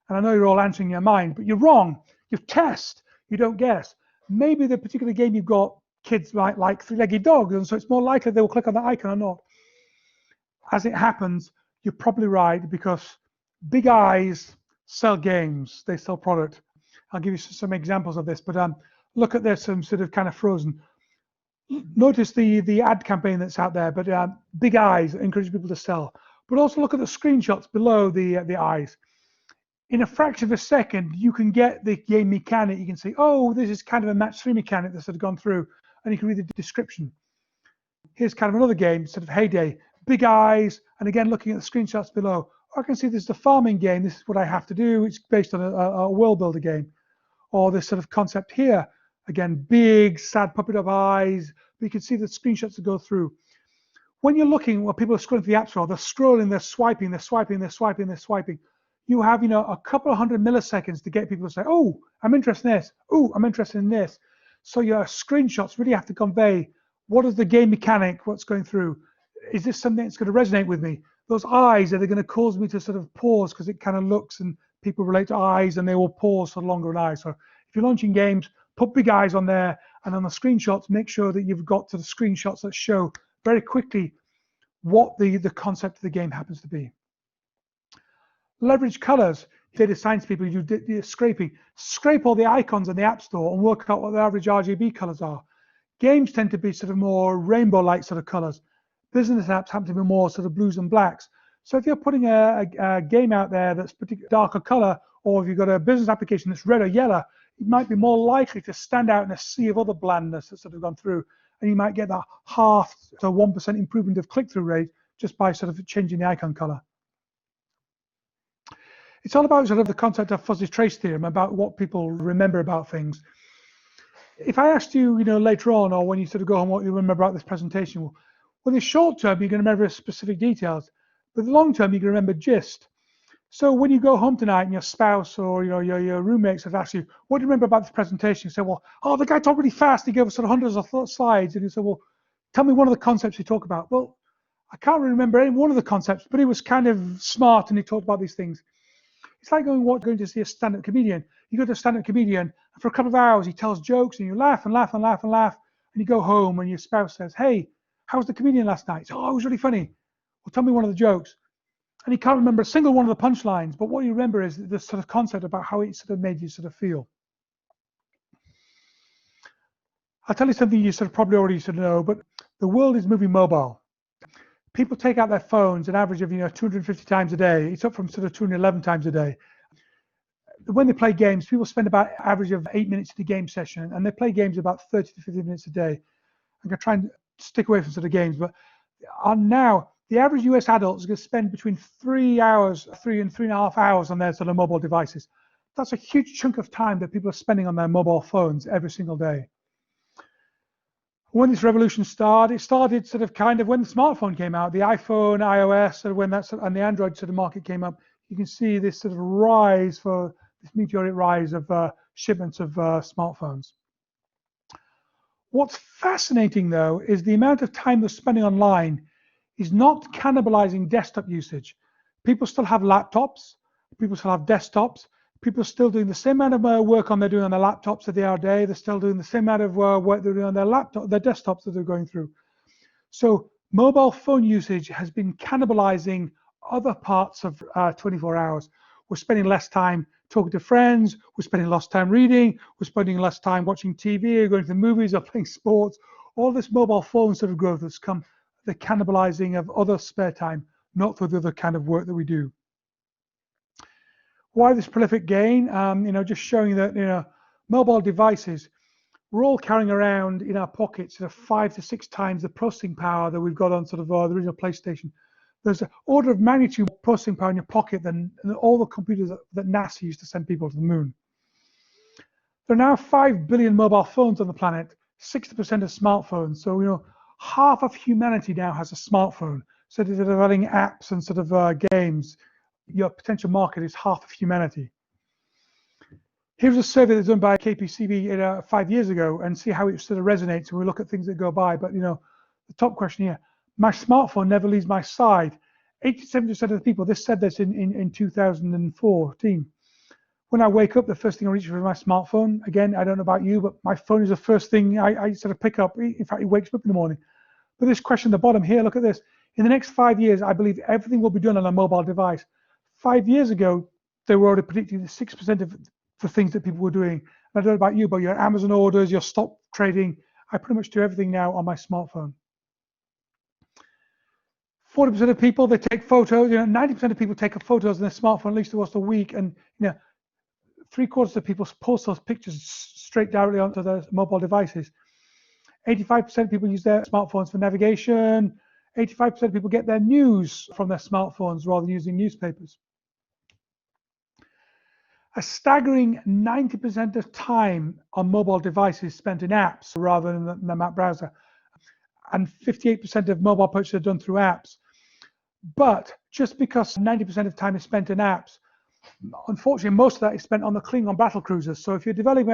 B: And I know you're all answering in your mind, but you're wrong. You test, you don't guess. Maybe the particular game you've got, kids might like three-legged dogs, and so it's more likely they will click on that icon or not. As it happens, you're probably right, because big eyes sell games, they sell product. I'll give you some examples of this, but look at this, sort of kind of frozen. Notice the ad campaign that's out there, but big eyes encourage people to sell. But also look at the screenshots below the eyes. In a fraction of a second, you can get the game mechanic. You can say, oh, this is kind of a match 3 mechanic that's sort of gone through, and you can read the description. Here's kind of another game, sort of Heyday, big eyes, and again, looking at the screenshots below, I can see this is a farming game. This is what I have to do. It's based on a world builder game. Or this sort of concept here, again, big, sad puppy dog eyes, but you can see the screenshots that go through. When you're looking, when people are scrolling through the App Store, they're scrolling, they're swiping, they're swiping, they're swiping, they're swiping. You have, you know, a couple of hundred milliseconds to get people to say, oh, I'm interested in this. Oh, I'm interested in this. So your screenshots really have to convey, what is the game mechanic, what's going through? Is this something that's going to resonate with me? Those eyes, are they going to cause me to sort of pause because it kind of looks, and people relate to eyes and they will pause for longer in eyes. So if you're launching games, put big eyes on there, and on the screenshots, make sure that you've got to the screenshots that show very quickly what the concept of the game happens to be. Leverage colors. Data science people do scraping. Scrape all the icons in the App Store and work out what the average RGB colors are. Games tend to be sort of more rainbow-like sort of colors. Business apps happen to be more sort of blues and blacks. So if you're putting a game out there that's particularly darker color, or if you've got a business application that's red or yellow, it might be more likely to stand out in a sea of other blandness that's sort of gone through, and you might get that 0.5 to 1% improvement of click-through rate just by sort of changing the icon color. It's all about sort of the concept of fuzzy trace theorem, about what people remember about things. If I asked you, you know, later on, or when you sort of go home, what you remember about this presentation, well, in the short term, you're going to remember specific details, but the long term, you can remember gist. So when you go home tonight and your spouse or your roommates have asked you, what do you remember about this presentation? You say, well, oh, the guy talked really fast. He gave us sort of hundreds of slides. And you say, well, tell me one of the concepts he talked about. Well, I can't really remember any one of the concepts, but he was kind of smart and he talked about these things. It's like going to see a stand-up comedian. You go to a stand-up comedian, and for a couple of hours, he tells jokes, and you laugh and laugh and laugh and laugh, and you go home, and your spouse says, hey, how was the comedian last night? Oh, it was really funny. Well, tell me one of the jokes. And he can't remember a single one of the punchlines, but what you remember is the sort of concept about how it sort of made you sort of feel. I'll tell you something you sort of probably already sort of know, but the world is moving mobile. People take out their phones an average of 250 times a day. It's up from sort of 211 times a day. When they play games, people spend about an average of 8 minutes in a game session, and they play games about 30 to 50 minutes a day. I'm going to try and stick away from sort of games, but now the average US adult is going to spend between 3 and 3.5 hours on their sort of mobile devices. That's a huge chunk of time that people are spending on their mobile phones every single day. When this revolution started, it started sort of kind of when the smartphone came out, the iPhone, iOS, and the Android sort of market came up. You can see this sort of rise, for this meteoric rise of shipments of smartphones. What's fascinating, though, is the amount of time they're spending online is not cannibalizing desktop usage. People still have laptops, people still have desktops, people are still doing the same amount of work they're doing on their laptops that they are today. They're still doing the same amount of work they're doing on their desktops that they're going through. So mobile phone usage has been cannibalizing other parts of 24 hours. We're spending less time talking to friends, we're spending less time reading, we're spending less time watching TV or going to the movies or playing sports. All this mobile phone sort of growth has come the cannibalizing of other spare time, not for the other kind of work that we do. Why this prolific gain? Just showing that mobile devices, we're all carrying around in our pockets 5 to 6 times the processing power that we've got on sort of the original PlayStation. There's an order of magnitude processing power in your pocket than all the computers that NASA used to send people to the moon. There are now 5 billion mobile phones on the planet, 60% of smartphones. So half of humanity now has a smartphone. So instead of running apps and sort of games, your potential market is half of humanity. Here's a survey that's done by KPCB 5 years ago, and see how it sort of resonates when we look at things that go by. But the top question here: my smartphone never leaves my side. 87% of the people, this said this in 2014. When I wake up, the first thing I reach for is my smartphone. Again, I don't know about you, but my phone is the first thing I sort of pick up. In fact, it wakes me up in the morning. But this question at the bottom here, look at this. In the next 5 years, I believe everything will be done on a mobile device. 5 years ago, they were already predicting the 6% of the things that people were doing. I don't know about you, but your Amazon orders, your stock trading, I pretty much do everything now on my smartphone. 40% of people, they take photos. 90% of people take photos on their smartphone at least once a week, and 3/4 of people post those pictures straight directly onto their mobile devices. 85% of people use their smartphones for navigation. 85% of people get their news from their smartphones rather than using newspapers. A staggering 90% of time on mobile devices spent in apps rather than the map browser. And 58% of mobile purchases are done through apps. But just because 90% of time is spent in apps, unfortunately, most of that is spent on the Klingon battle cruisers. So if you're developing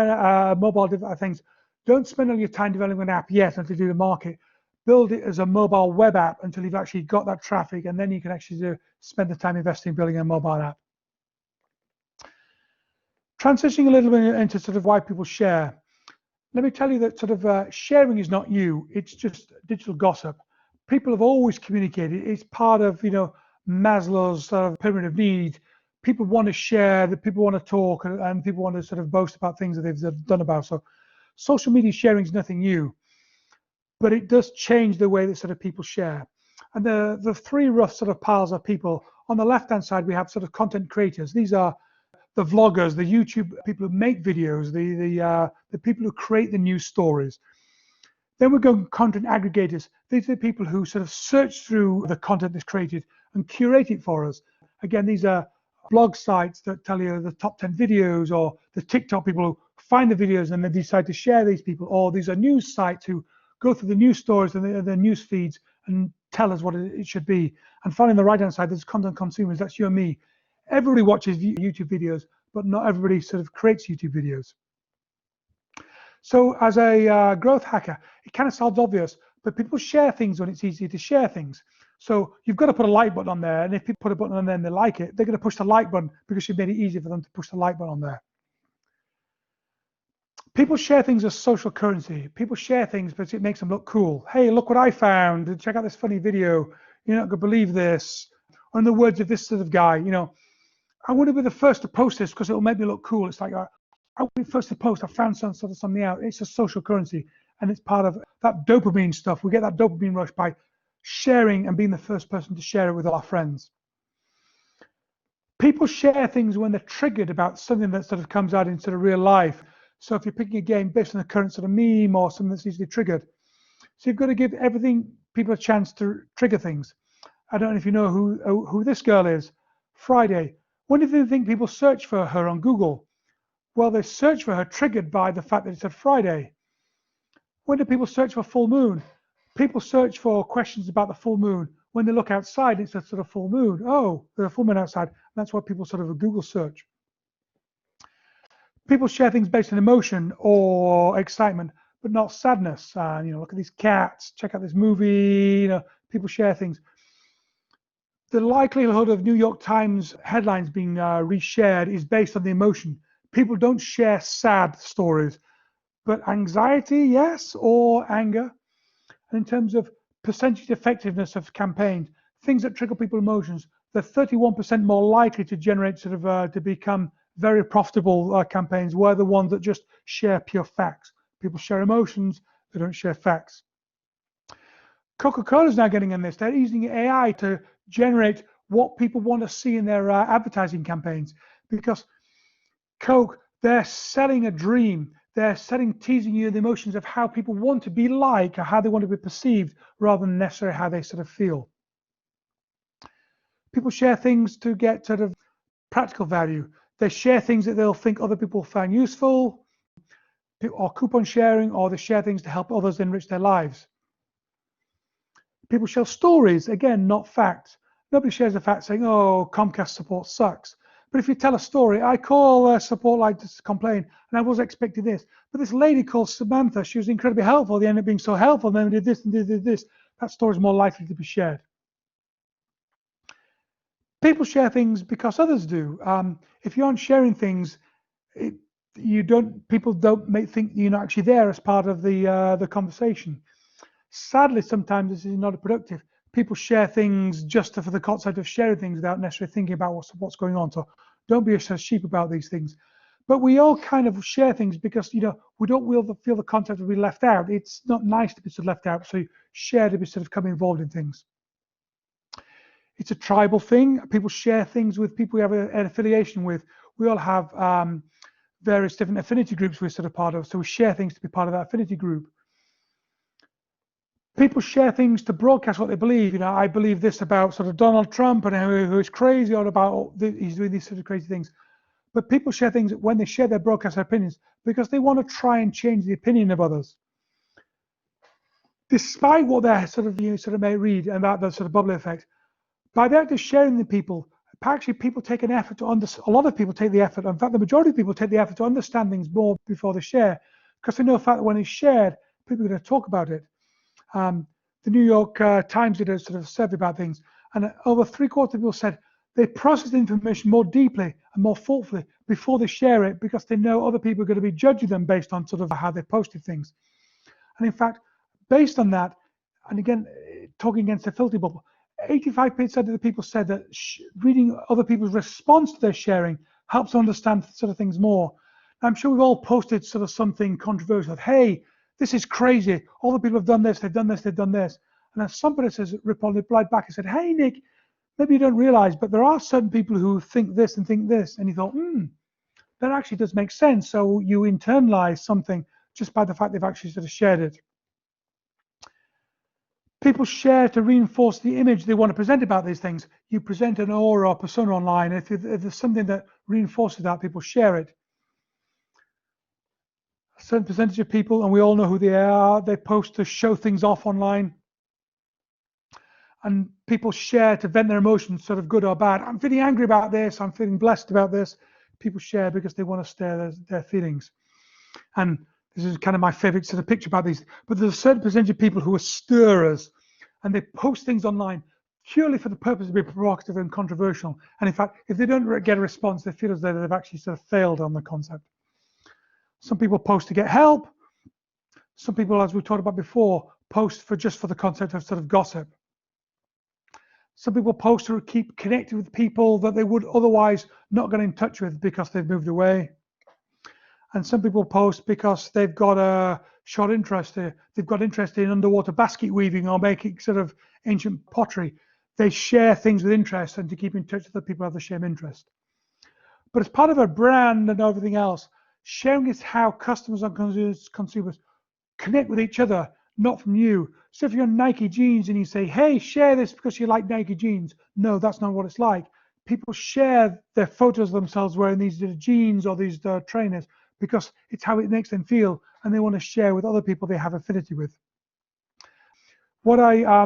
B: mobile things, don't spend all your time developing an app yet until you do the market. Build it as a mobile web app until you've actually got that traffic, and then you can actually spend the time investing building a mobile app. Transitioning a little bit into sort of why people share. Let me tell you that sort of sharing is not you, it's just digital gossip. People have always communicated. It's part of Maslow's sort of pyramid of need. People want to share, that people want to talk, and people want to sort of boast about things that they've done about. So social media sharing is nothing new, but it does change the way that sort of people share. And the three rough sort of piles of people. On the left-hand side, we have sort of content creators. These are the vloggers, the YouTube people who make videos, the people who create the news stories. Then we go content aggregators. These are the people who sort of search through the content that's created and curate it for us. Again, these are blog sites that tell you the top 10 videos, or the TikTok people who find the videos and then decide to share these people, or these are news sites who go through the news stories and the news feeds and tell us what it should be. And finally, on the right-hand side, there's content consumers. That's you and me. Everybody watches YouTube videos, but not everybody sort of creates YouTube videos. So as a growth hacker, it kind of sounds obvious, but people share things when it's easy to share things. So you've got to put a like button on there, and if people put a button on there and they like it, they're going to push the like button because you've made it easy for them to push the like button on there. People share things as social currency. People share things because it makes them look cool. Hey, look what I found. Check out this funny video. You're not going to believe this. Or in the words of this sort of guy, I want to be the first to post this because it'll make me look cool. It's like, I want to be first to post. I found something out. It's a social currency, and it's part of that dopamine stuff. We get that dopamine rush by sharing and being the first person to share it with our friends. People share things when they're triggered about something that sort of comes out in sort of real life. So if you're picking a game based on the current sort of meme or something that's easily triggered. So you've got to give people a chance to trigger things. I don't know if you know who this girl is. Friday. When do you think people search for her on Google? Well, they search for her triggered by the fact that it said Friday. When do people search for full moon? People search for questions about the full moon. When they look outside, it's a sort of full moon. Oh, there's a full moon outside. That's why people sort of a Google search. People share things based on emotion or excitement, but not sadness. Look at these cats. Check out this movie. People share things. The likelihood of New York Times headlines being reshared is based on the emotion. People don't share sad stories, but anxiety, yes, or anger. And in terms of percentage effectiveness of campaigns, things that trigger people's emotions, they're 31% more likely to generate to become very profitable campaigns, were the ones that just share pure facts. People share emotions, they don't share facts. Coca-Cola is now getting in this. They're using AI to generate what people want to see in their advertising campaigns, because Coke, they're selling a dream. They're teasing you the emotions of how people want to be like, or how they want to be perceived, rather than necessarily how they sort of feel. People share things to get sort of practical value. They share things that they'll think other people find useful, or coupon sharing, or they share things to help others enrich their lives. People share stories, again, not facts. Nobody shares a fact saying, oh, Comcast support sucks. But if you tell a story, I call support line to complain, and I was expecting this. But this lady called Samantha, she was incredibly helpful. They ended up being so helpful, and then we did this and did this. That story is more likely to be shared. People share things because others do. If you aren't sharing things, people don't think you're not actually there as part of the conversation. Sadly, sometimes this is not productive. People share things just for the concept of sharing things without necessarily thinking about what's going on. So don't be a sheep about these things. But we all kind of share things because we don't feel the concept of being left out. It's not nice to be sort of left out. So you share to be sort of become involved in things. It's a tribal thing. People share things with people we have an affiliation with. We all have various different affinity groups we're sort of part of. So we share things to be part of that affinity group. People share things to broadcast what they believe. I believe this about sort of Donald Trump and who is crazy, or about he's doing these sort of crazy things. But people share things when they share their broadcast opinions because they want to try and change the opinion of others. Despite what they sort of may read about the sort of bubble effect, by the act of sharing the people, actually people take an effort to understand. A lot of people take the effort. In fact, the majority of people take the effort to understand things more before they share, because they know the fact that when it's shared, people are going to talk about it. The New York Times did a sort of survey about things, and over 3/4 of people said they process the information more deeply and more thoughtfully before they share it, because they know other people are going to be judging them based on sort of how they posted things. And in fact, based on that, and again, talking against the filthy bubble, 85% of the people said that reading other people's response to their sharing helps understand sort of things more. I'm sure we've all posted sort of something controversial. Hey, this is crazy. All the people have done this, they've done this, they've done this. And then somebody replied back and said, hey, Nick, maybe you don't realize, but there are certain people who think this and think this. And you thought, that actually does make sense. So you internalize something just by the fact they've actually sort of shared it. People share to reinforce the image they want to present about these things. You present an aura or persona online. If there's something that reinforces that, people share it. A certain percentage of people, and we all know who they are, they post to show things off online. And people share to vent their emotions, sort of good or bad. I'm feeling angry about this. I'm feeling blessed about this. People share because they want to share their feelings. And this is kind of my favorite sort of picture about these. But there's a certain percentage of people who are stirrers, and they post things online purely for the purpose of being provocative and controversial. And in fact, if they don't get a response, they feel as though they've actually sort of failed on the concept. Some people post to get help. Some people, as we talked about before, post just for the concept of sort of gossip. Some people post to keep connected with people that they would otherwise not get in touch with because they've moved away. And some people post because they've got a short interest. They've got interest in underwater basket weaving or making sort of ancient pottery. They share things with interest and to keep in touch with the people who have the same interest. But as part of a brand and everything else, sharing is how customers and consumers connect with each other, not from you. So if you're on Nike jeans and you say, hey, share this because you like Nike jeans. No, that's not what it's like. People share their photos of themselves wearing these jeans or these trainers because it's how it makes them feel, and they want to share with other people they have affinity with. What I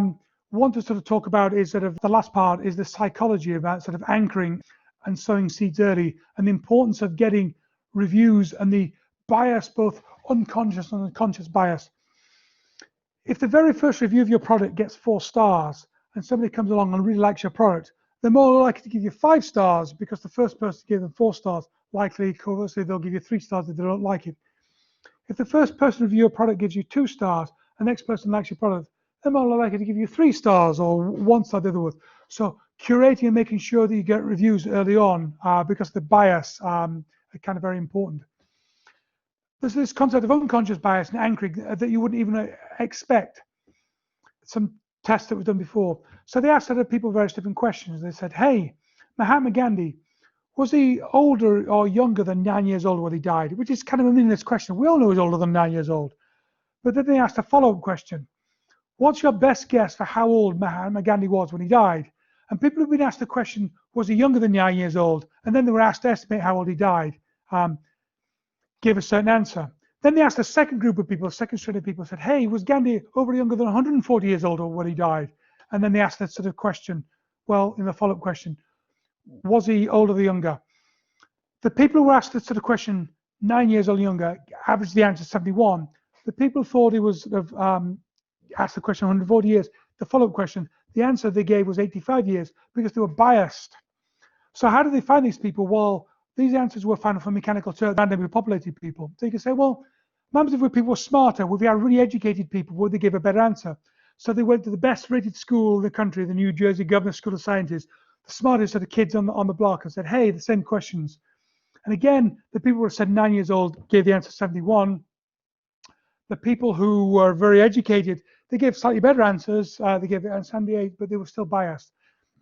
B: want to sort of talk about is sort of the last part is the psychology about sort of anchoring and sowing seeds early, and the importance of getting reviews and the bias, both unconscious and unconscious bias. If the very first review of your product gets 4 stars and somebody comes along and really likes your product, they're more likely to give you 5 stars because the first person gave them 4 stars. Likely, conversely, they'll give you 3 stars if they don't like it. If the first person to review your product gives you 2 stars, the next person likes your product, they're more likely to give you 3 stars or 1 star the other way. So curating and making sure that you get reviews early on because the bias are kind of very important. There's this concept of unconscious bias and anchoring that you wouldn't even expect. Some tests that we've done before. So they asked other people various different questions. They said, hey, Mahatma Gandhi, was he older or younger than 9 years old when he died? Which is kind of a meaningless question. We all know he's older than 9 years old. But then they asked a follow-up question. What's your best guess for how old Mahatma Gandhi was when he died? And people have been asked the question, was he younger than 9 years old? And then they were asked to estimate how old he died. Give a certain answer. Then they asked a second group of people, a second strand of people, said, hey, was Gandhi over younger than 140 years old when he died? And then they asked that sort of question, well, in the follow-up question, was he older or younger? The people who asked that sort of question 9 years or younger averaged the answer 71. The people who thought he was asked the question 140 years, the follow-up question, the answer they gave was 85 years because they were biased. So how did they find these people? Well, these answers were found from mechanical turks, randomly populated people. So you can say, well, what if people were smarter? Would we have really educated people? Would they give a better answer? So they went to the best rated school in the country, the New Jersey Governor School of Sciences, the smartest of the kids on the block, and said, hey, the same questions. And again, the people who said 9 years old gave the answer 71. The people who were very educated, they gave slightly better answers. They gave it 78, but they were still biased.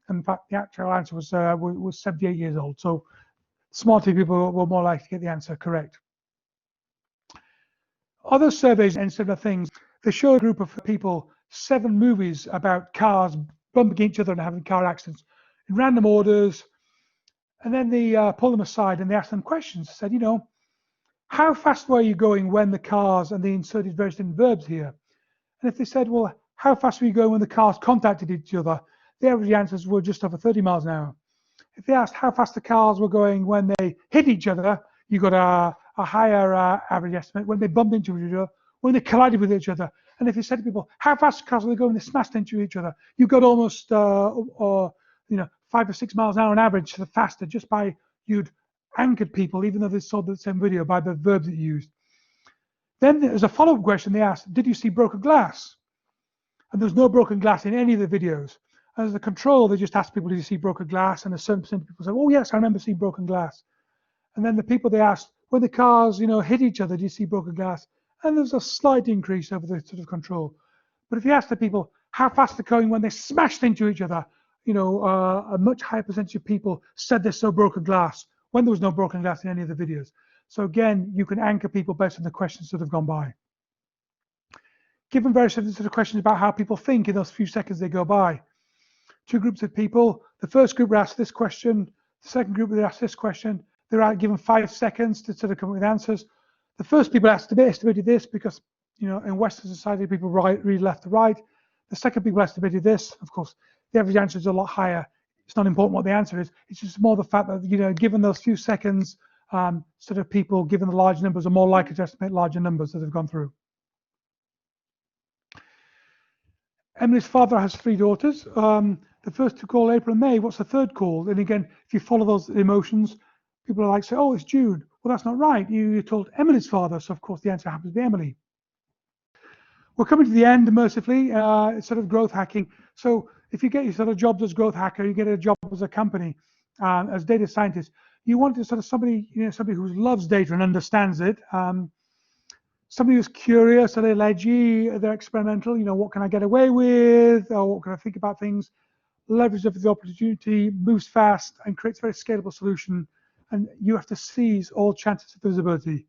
B: In fact, the actual answer was 78 years old. So smarter people were more likely to get the answer correct. Other surveys and similar things, they show a group of people 7 movies about cars bumping each other and having car accidents in random orders. And then they pull them aside and they ask them questions. They said, you know, how fast were you going when the cars, and they inserted various different verbs here. And if they said, well, how fast were you going when the cars contacted each other? The average answers were just over 30 miles an hour. If they asked how fast the cars were going when they hit each other, you got a higher average estimate. When they bumped into each other, when they collided with each other. And if you said to people, how fast cars were they going when they smashed into each other, you got almost 5 or 6 miles an hour on average faster just by you'd anchored people, even though they saw the same video, by the verbs that you used. Then there's a follow-up question they asked, did you see broken glass? And there's no broken glass in any of the videos. As a control, they just asked people, did you see broken glass? And a certain percent of people said, oh yes, I remember seeing broken glass. And then the people they asked, when the cars, hit each other, do you see broken glass? And there's a slight increase over the sort of control. But if you ask the people how fast they're going when they smashed into each other, a much higher percentage of people said they saw broken glass when there was no broken glass in any of the videos. So again, you can anchor people based on the questions that have gone by. Given various sort of questions about how people think in those few seconds they go by. 2 groups of people. The first group were asked this question. The second group were asked this question. They were given 5 seconds to sort of come up with answers. The first people estimated this because, in Western society, people read left to right. The second people estimated this. Of course, the average answer is a lot higher. It's not important what the answer is. It's just more the fact that, given those few seconds, sort of people, given the large numbers, are more likely to estimate larger numbers that have gone through. Emily's father has 3 daughters. The first 2 called April and May. What's the third called? And again, if you follow those emotions, people are like, say, oh, it's June. Well, that's not right. You told Emily's father. So, of course, the answer happens to be Emily. We're coming to the end, mercifully. It's sort of growth hacking. So if you get your sort of jobs as growth hacker, you get a job as a company, as data scientist, you want to sort of somebody who loves data and understands it. Somebody who's curious, so they're edgy, they're experimental, what can I get away with, or what can I think about things, leverages the opportunity, moves fast, and creates a very scalable solution. And you have to seize all chances of visibility.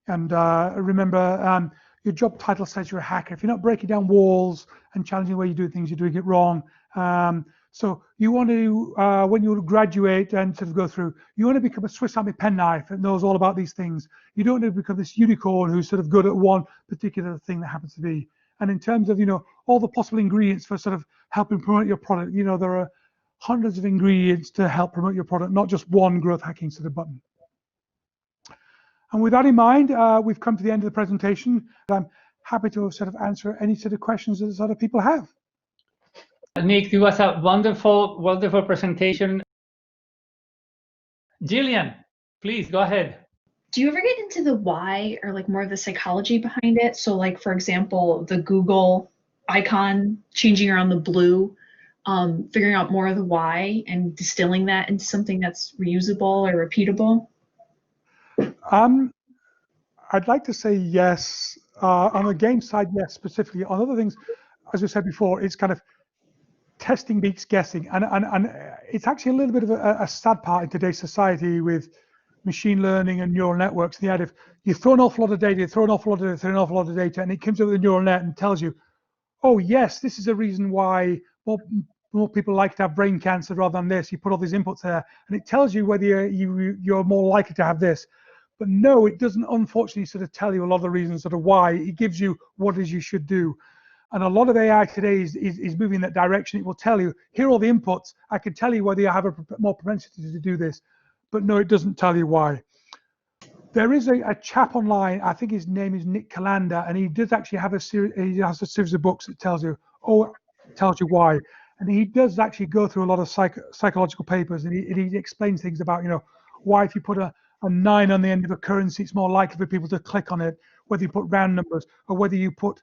B: And remember, your job title says you're a hacker. If you're not breaking down walls and challenging the way you do things, you're doing it wrong. So you want to, when you graduate and sort of go through, you want to become a Swiss Army penknife that knows all about these things. You don't want to become this unicorn who's sort of good at one particular thing that happens to be. And in terms of, all the possible ingredients for sort of helping promote your product, there are hundreds of ingredients to help promote your product, not just one growth hacking sort of button. And with that in mind, we've come to the end of the presentation. I'm happy to sort of answer any sort of questions that other people have.
A: Nick, it was a wonderful, wonderful presentation. Jillian, please go ahead.
C: Do you ever get into the why or like more of the psychology behind it? So like, for example, the Google icon changing around the blue, figuring out more of the why and distilling that into something that's reusable or repeatable?
B: I'd like to say yes. On the game side, yes, specifically. On other things, as we said before, it's kind of testing beats guessing. And it's actually a little bit of a sad part in today's society with machine learning and neural networks. The idea of you throw an awful lot of data, throw an awful lot of data, and it comes up with a neural net and tells you, oh, yes, this is a reason why more people like to have brain cancer rather than this. You put all these inputs there, and it tells you whether you're more likely to have this. But no, it doesn't unfortunately sort of tell you a lot of the reasons sort of why. It gives you what it is you should do. And a lot of AI today is moving in that direction. It will tell you, here are all the inputs. I can tell you whether you have a more propensity to do this. But no, it doesn't tell you why. There is a chap online, I think his name is Nick Calander, and he does actually have he has a series of books that tells you why. And he does actually go through a lot of psychological papers, and he explains things about, why if you put a 9 on the end of a currency, it's more likely for people to click on it, whether you put round numbers or whether you put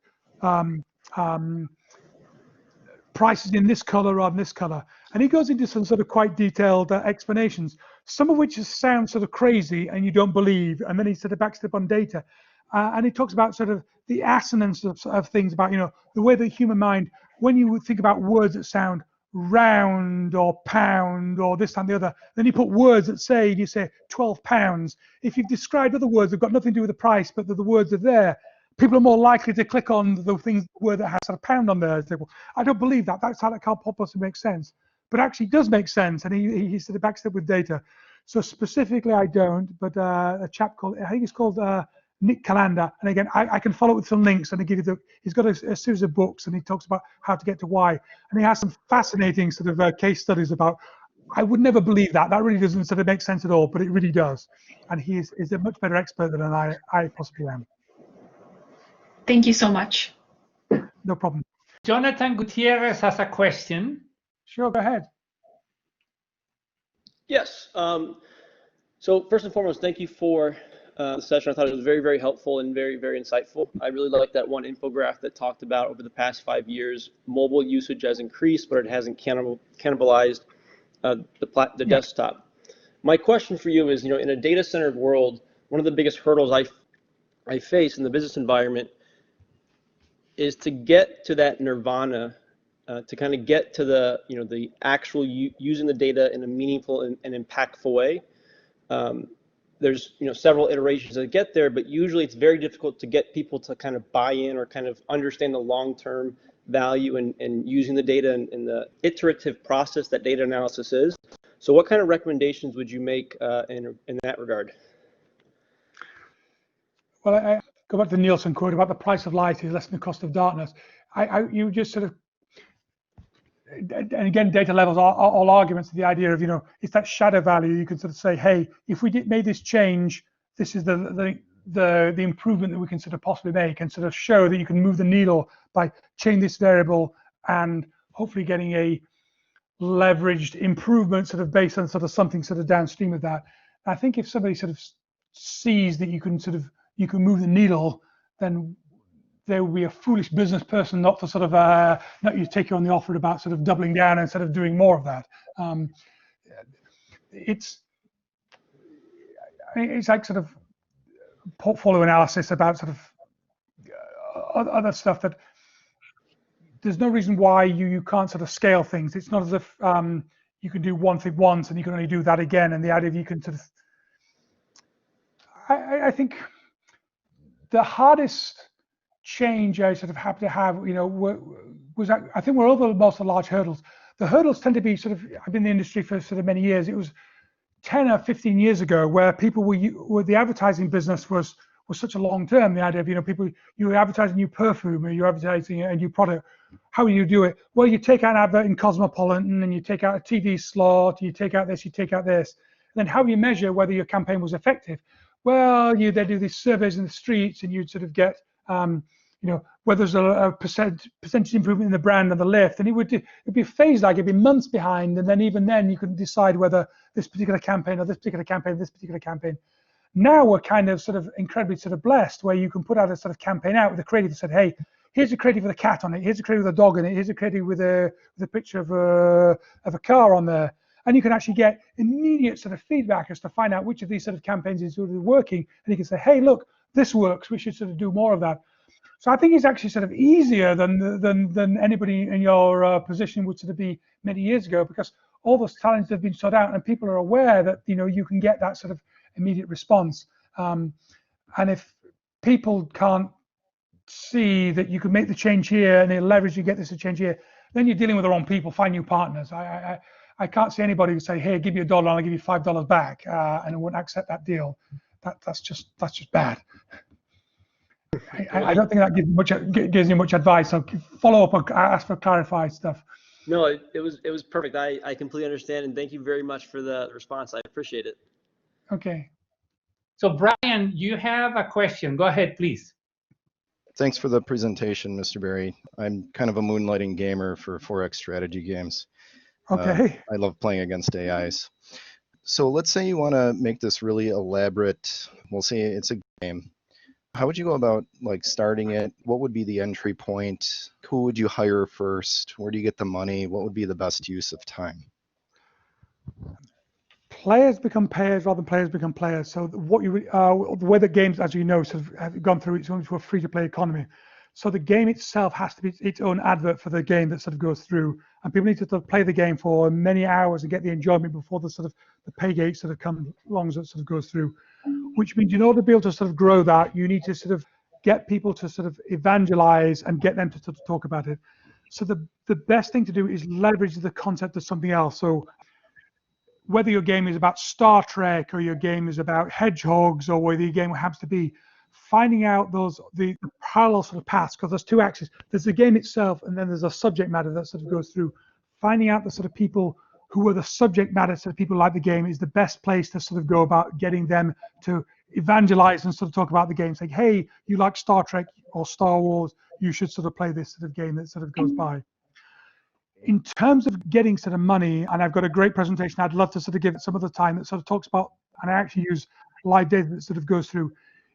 B: prices in this color or in this color. And he goes into some sort of quite detailed explanations, some of which sound sort of crazy and you don't believe. And then he sort of backs it up on data. And he talks about sort of the assonance of things about, the way the human mind, when you think about words that sound round or pound or this and the other, then you put words that you say 12 pounds. If you've described other words that have got nothing to do with the price, but the words are there, people are more likely to click on the word that has a pound on there. Say, well, I don't believe that. That's how that can't possibly make sense. But actually it does make sense, and he sort of backs it up with data. So specifically I don't, but a chap called, I think he's called Nick Calander, and again, I can follow it with some links, and I give you he's got a series of books, and he talks about how to get to why, and he has some fascinating sort of case studies about, I would never believe that really doesn't sort of make sense at all, but it really does, and he is a much better expert than I possibly am.
C: Thank you so much.
B: No problem.
A: Jonathan Gutierrez has a question.
B: Sure, go ahead.
D: Yes. So first and foremost, thank you for the session. I thought it was very, very helpful and very, very insightful. I really liked that one infographic that talked about over the past 5 years, mobile usage has increased, but it hasn't cannibalized the desktop. My question for you is, in a data-centered world, one of the biggest hurdles I face in the business environment is to get to that nirvana, to kind of get to the, the actual using the data in a meaningful and impactful way. There's several iterations that get there, but usually it's very difficult to get people to kind of buy in or kind of understand the long-term value in using the data and the iterative process that data analysis is. So what kind of recommendations would you make in that regard?
B: Well, I go back to the Nielsen quote about the price of light is less than the cost of darkness. You just sort of, and again, data levels are all arguments of the idea of, it's that shadow value. You can sort of say, hey, if we made this change, this is the improvement that we can sort of possibly make, and sort of show that you can move the needle by changing this variable and hopefully getting a leveraged improvement sort of based on sort of something sort of downstream of that. I think if somebody sort of sees that you can move the needle, then there will be a foolish business person not to sort of not you take you on the offer about sort of doubling down instead of doing more of that. It's like sort of portfolio analysis about sort of other stuff that there's no reason why you can't sort of scale things. It's not as if you can do one thing once and you can only do that again. And the idea of you can sort of, I think the hardest change I sort of happen to have, was I think we're over most of the large hurdles. The hurdles tend to be sort of, I've been in the industry for sort of many years. It was 10 or 15 years ago where people were the advertising business was such a long term. The idea of, people, you were advertising new perfume or you're advertising a new product. How do you do it? Well, you take out an advert in Cosmopolitan and you take out a TV slot, you take out this, you take out this. And then how do you measure whether your campaign was effective? Well, they do these surveys in the streets and you'd sort of get, whether there's a percentage improvement in the brand and the lift, and it'd be phased, like it'd be months behind, and then even then you couldn't decide whether this particular campaign or this particular campaign, this particular campaign. Now we're kind of sort of incredibly sort of blessed where you can put out a sort of campaign out with a creative that said, hey, here's a creative with a cat on it, here's a creative with a dog on it, here's a creative with a picture of a car on there. And you can actually get immediate sort of feedback as to find out which of these sort of campaigns is sort of working. And you can say, hey, look, this works, we should sort of do more of that. So I think it's actually sort of easier than anybody in your position would sort of be many years ago, because all those challenges have been sorted out and people are aware that, you can get that sort of immediate response. And if people can't see that you can make the change here and it'll leverage you get this change here, then you're dealing with the wrong people. Find new partners. I can't see anybody who say, hey, give me $1 and I'll give you $5 back, and I won't accept that deal. that's just bad. I don't think that gives you much advice. So follow up or ask for clarified stuff.
D: No, it was perfect. I completely understand, and thank you very much for the response. I appreciate it.
B: Okay.
A: So Brian, you have a question. Go ahead, please.
E: Thanks for the presentation, Mr. Berry. I'm kind of a moonlighting gamer for Forex strategy games.
B: Okay.
E: I love playing against AIs. So let's say you want to make this really elaborate. We'll say it's a game. How would you go about like starting it? What would be the entry point? Who would you hire first? Where do you get the money? What would be the best use of time?
B: Players become payers rather than players become players. So what the way that games, as you know, sort of have gone through its own free-to-play economy. So the game itself has to be its own advert for the game that sort of goes through, and people need to sort of play the game for many hours and get the enjoyment before the pay gate sort of comes along as it sort of goes through. Which means in order to be able to sort of grow that, you need to sort of get people to sort of evangelize and get them to sort of talk about it. So the best thing to do is leverage the concept of something else. So whether your game is about Star Trek or your game is about hedgehogs or whether your game happens to be, finding out the parallel sort of paths, because there's two axes. There's the game itself and then there's a subject matter that sort of goes through. Finding out the sort of people who are the subject matter, so people like the game, is the best place to sort of go about getting them to evangelize and sort of talk about the game. Say, hey, you like Star Trek or Star Wars, you should sort of play this sort of game that sort of goes by. In terms of getting sort of money, and I've got a great presentation I'd love to sort of give it some of the time that sort of talks about, and I actually use live data that sort of goes through.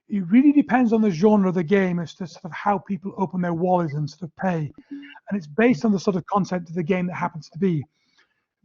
B: It really depends on the genre of the game as to sort of how people open their wallets and sort of pay. And it's based on the sort of content of the game that happens to be.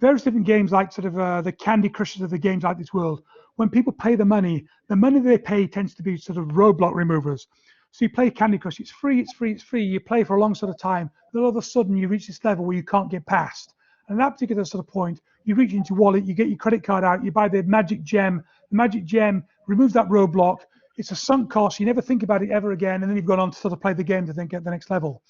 B: Various different games like sort of the Candy Crushes of the games like this world, when people pay the money they pay tends to be sort of roadblock removers. So you play Candy Crush, it's free, it's free, it's free. You play for a long sort of time, then all of a sudden you reach this level where you can't get past. And at that particular sort of point, you reach into your wallet, you get your credit card out, you buy the magic gem. The magic gem removes that roadblock. It's a sunk cost. You never think about it ever again, and then you've gone on to sort of play the game to then get the next level.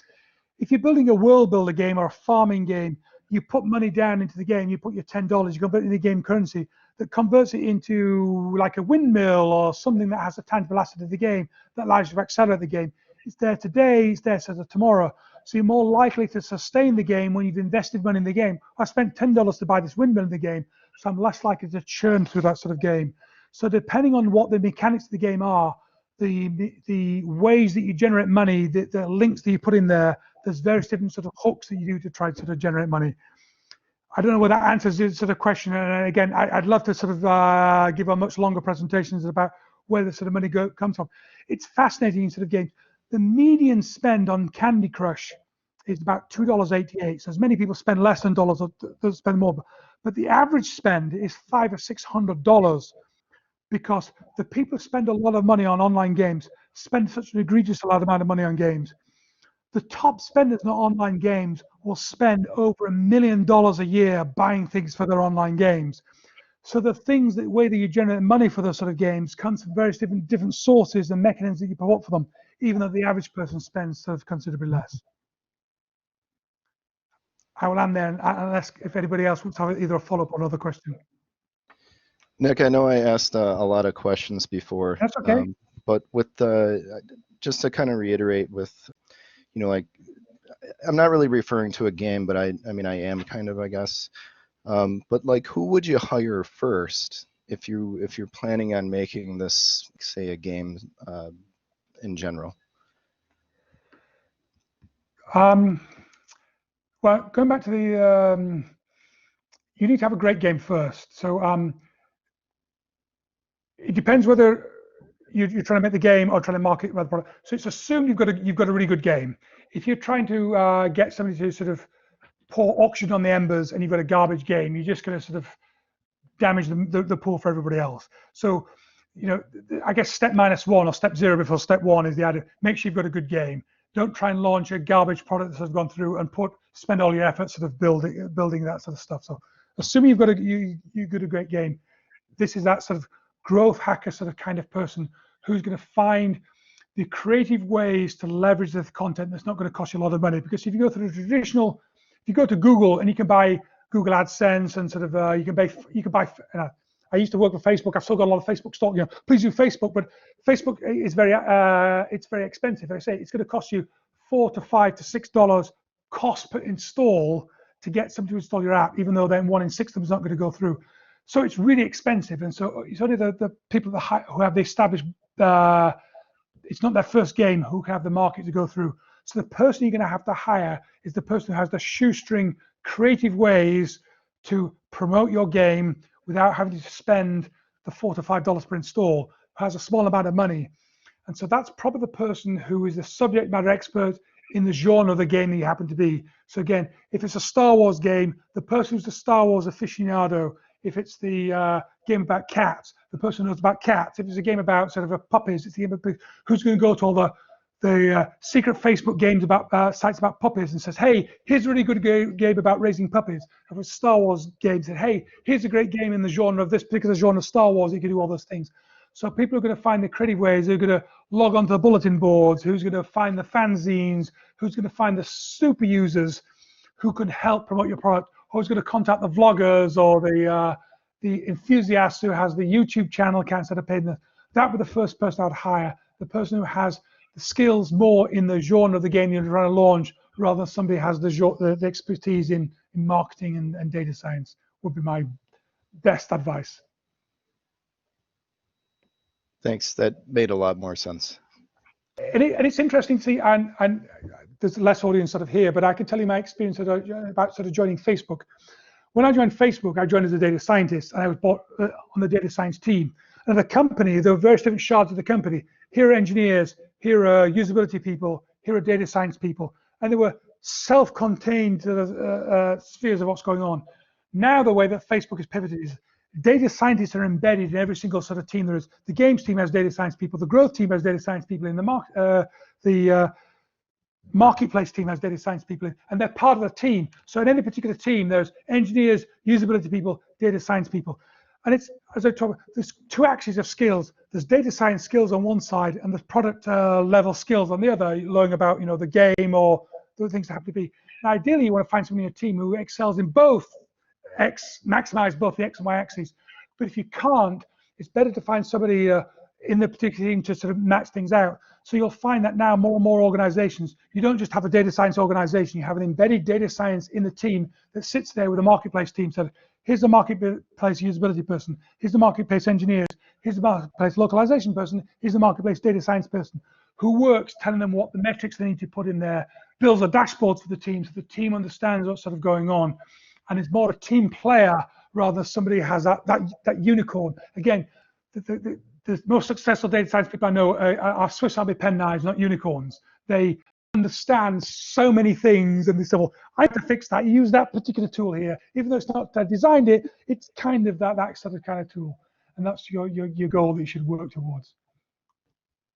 B: If you're building a world builder game or a farming game, you put money down into the game, you put your $10, you convert it into game currency that converts it into like a windmill or something that has a tangible asset of the game that allows you to accelerate the game. It's there today, it's there sort of tomorrow. So you're more likely to sustain the game when you've invested money in the game. I spent $10 to buy this windmill in the game, so I'm less likely to churn through that sort of game. So depending on what the mechanics of the game are, the ways that you generate money, the links that you put in there, there's various different sort of hooks that you do to try to sort of generate money. I don't know whether that answers the sort of question. And again, I'd love to sort of give a much longer presentations about where the sort of money comes from. It's fascinating sort of games. The median spend on Candy Crush is about $2.88. So as many people spend less than dollars or spend more, but the average spend is $500 or $600 because the people who spend a lot of money on online games spend such an egregious amount of money on games. The top spenders in online games will spend over $1 million a year buying things for their online games. So the way that you generate money for those sort of games comes from various different sources and mechanisms that you put for them, even though the average person spends sort of considerably less. I will end there unless if anybody else wants to have either a follow-up or another question.
E: Nick, I know I asked a lot of questions before.
B: That's okay.
E: But with just to kind of reiterate with, like, I'm not really referring to a game, but I mean, I am kind of, I guess. But like, who would you hire first if you're planning on making this, say, a game in general?
B: Well, going back to the, you need to have a great game first. So it depends whether you're trying to make the game or trying to market the product. So it's assumed you've got a really good game. If you're trying to get somebody to sort of pour oxygen on the embers and you've got a garbage game, you're just going to sort of damage the pool for everybody else. So, I guess step -1 or step 0 before step 1 is the idea. Make sure you've got a good game. Don't try and launch a garbage product that's gone through and spend all your effort sort of building that sort of stuff. So, assuming you've got a great game, this is that sort of growth hacker sort of kind of person who's going to find the creative ways to leverage the content that's not going to cost you a lot of money. Because if you go through the traditional, if you go to Google and you can buy Google AdSense and sort of you can buy I used to work with Facebook. I've still got a lot of Facebook stock. Please do Facebook, but Facebook is it's very expensive. I say it's going to cost you $4 to $5 to $6 cost per install to get somebody to install your app, even though then 1 in 6 of them is not going to go through. So it's really expensive, and so it's only the people who have the established. It's not their first game who have the market to go through. So the person you're going to have to hire is the person who has the shoestring creative ways to promote your game without having to spend the $4 to $5 per install, who has a small amount of money. And so that's probably the person who is the subject matter expert in the genre of the game that you happen to be. So again, if it's a Star Wars game, the person who's the Star Wars aficionado. If it's the game about cats, the person who knows about cats. If it's a game about sort of puppies, it's the game about who's going to go to all the secret Facebook games about sites about puppies and says, hey, here's a really good game about raising puppies. If it's Star Wars game, said, hey, here's a great game in the genre of this particular genre of Star Wars. You can do all those things. So people are going to find the creative ways. They're going to log onto the bulletin boards. Who's going to find the fanzines? Who's going to find the super users who can help promote your product? Who's going to contact the vloggers or the enthusiasts who has the YouTube channel accounts that are paid? That would be the first person I'd hire, the person who has the skills more in the genre of the game you're trying to launch, rather than somebody who has the expertise in marketing and data science, would be my best advice.
E: Thanks. That made a lot more sense.
B: And it's interesting to see, and there's less audience sort of here, but I can tell you my experience about sort of joining Facebook. When I joined Facebook, I joined as a data scientist, and I was brought on the data science team. And the company, there were various different shards of the company. Here are engineers, here are usability people, here are data science people, and they were self-contained spheres of what's going on. Now the way that Facebook is pivoted is data scientists are embedded in every single sort of team there is. The games team has data science people, the growth team has data science people, in the marketplace team has data science people in, and they're part of the team. So in any particular team, there's engineers, usability people, data science people. And it's, as I talk, there's 2 axes of skills. There's data science skills on one side, and there's product level skills on the other, learning about the game or the things that have to be. And ideally, you want to find somebody in a team who excels in both maximize both the X and Y axes. But if you can't, it's better to find somebody in the particular team to sort of match things out. So you'll find that now more and more organizations, you don't just have a data science organization, you have an embedded data science in the team that sits there with a marketplace team. So here's the marketplace usability person, here's the marketplace engineers, here's the marketplace localization person, here's the marketplace data science person, who works telling them what the metrics they need to put in there, builds the dashboards for the team so the team understands what's sort of going on. And it's more a team player rather than somebody who has that unicorn. Again, the most successful data science people I know are Swiss Army pen knives, not unicorns. They understand so many things, and they say, well, I have to fix that. Use that particular tool here, even though it's not designed it. It's kind of that sort of kind of tool, and that's your goal that you should work towards.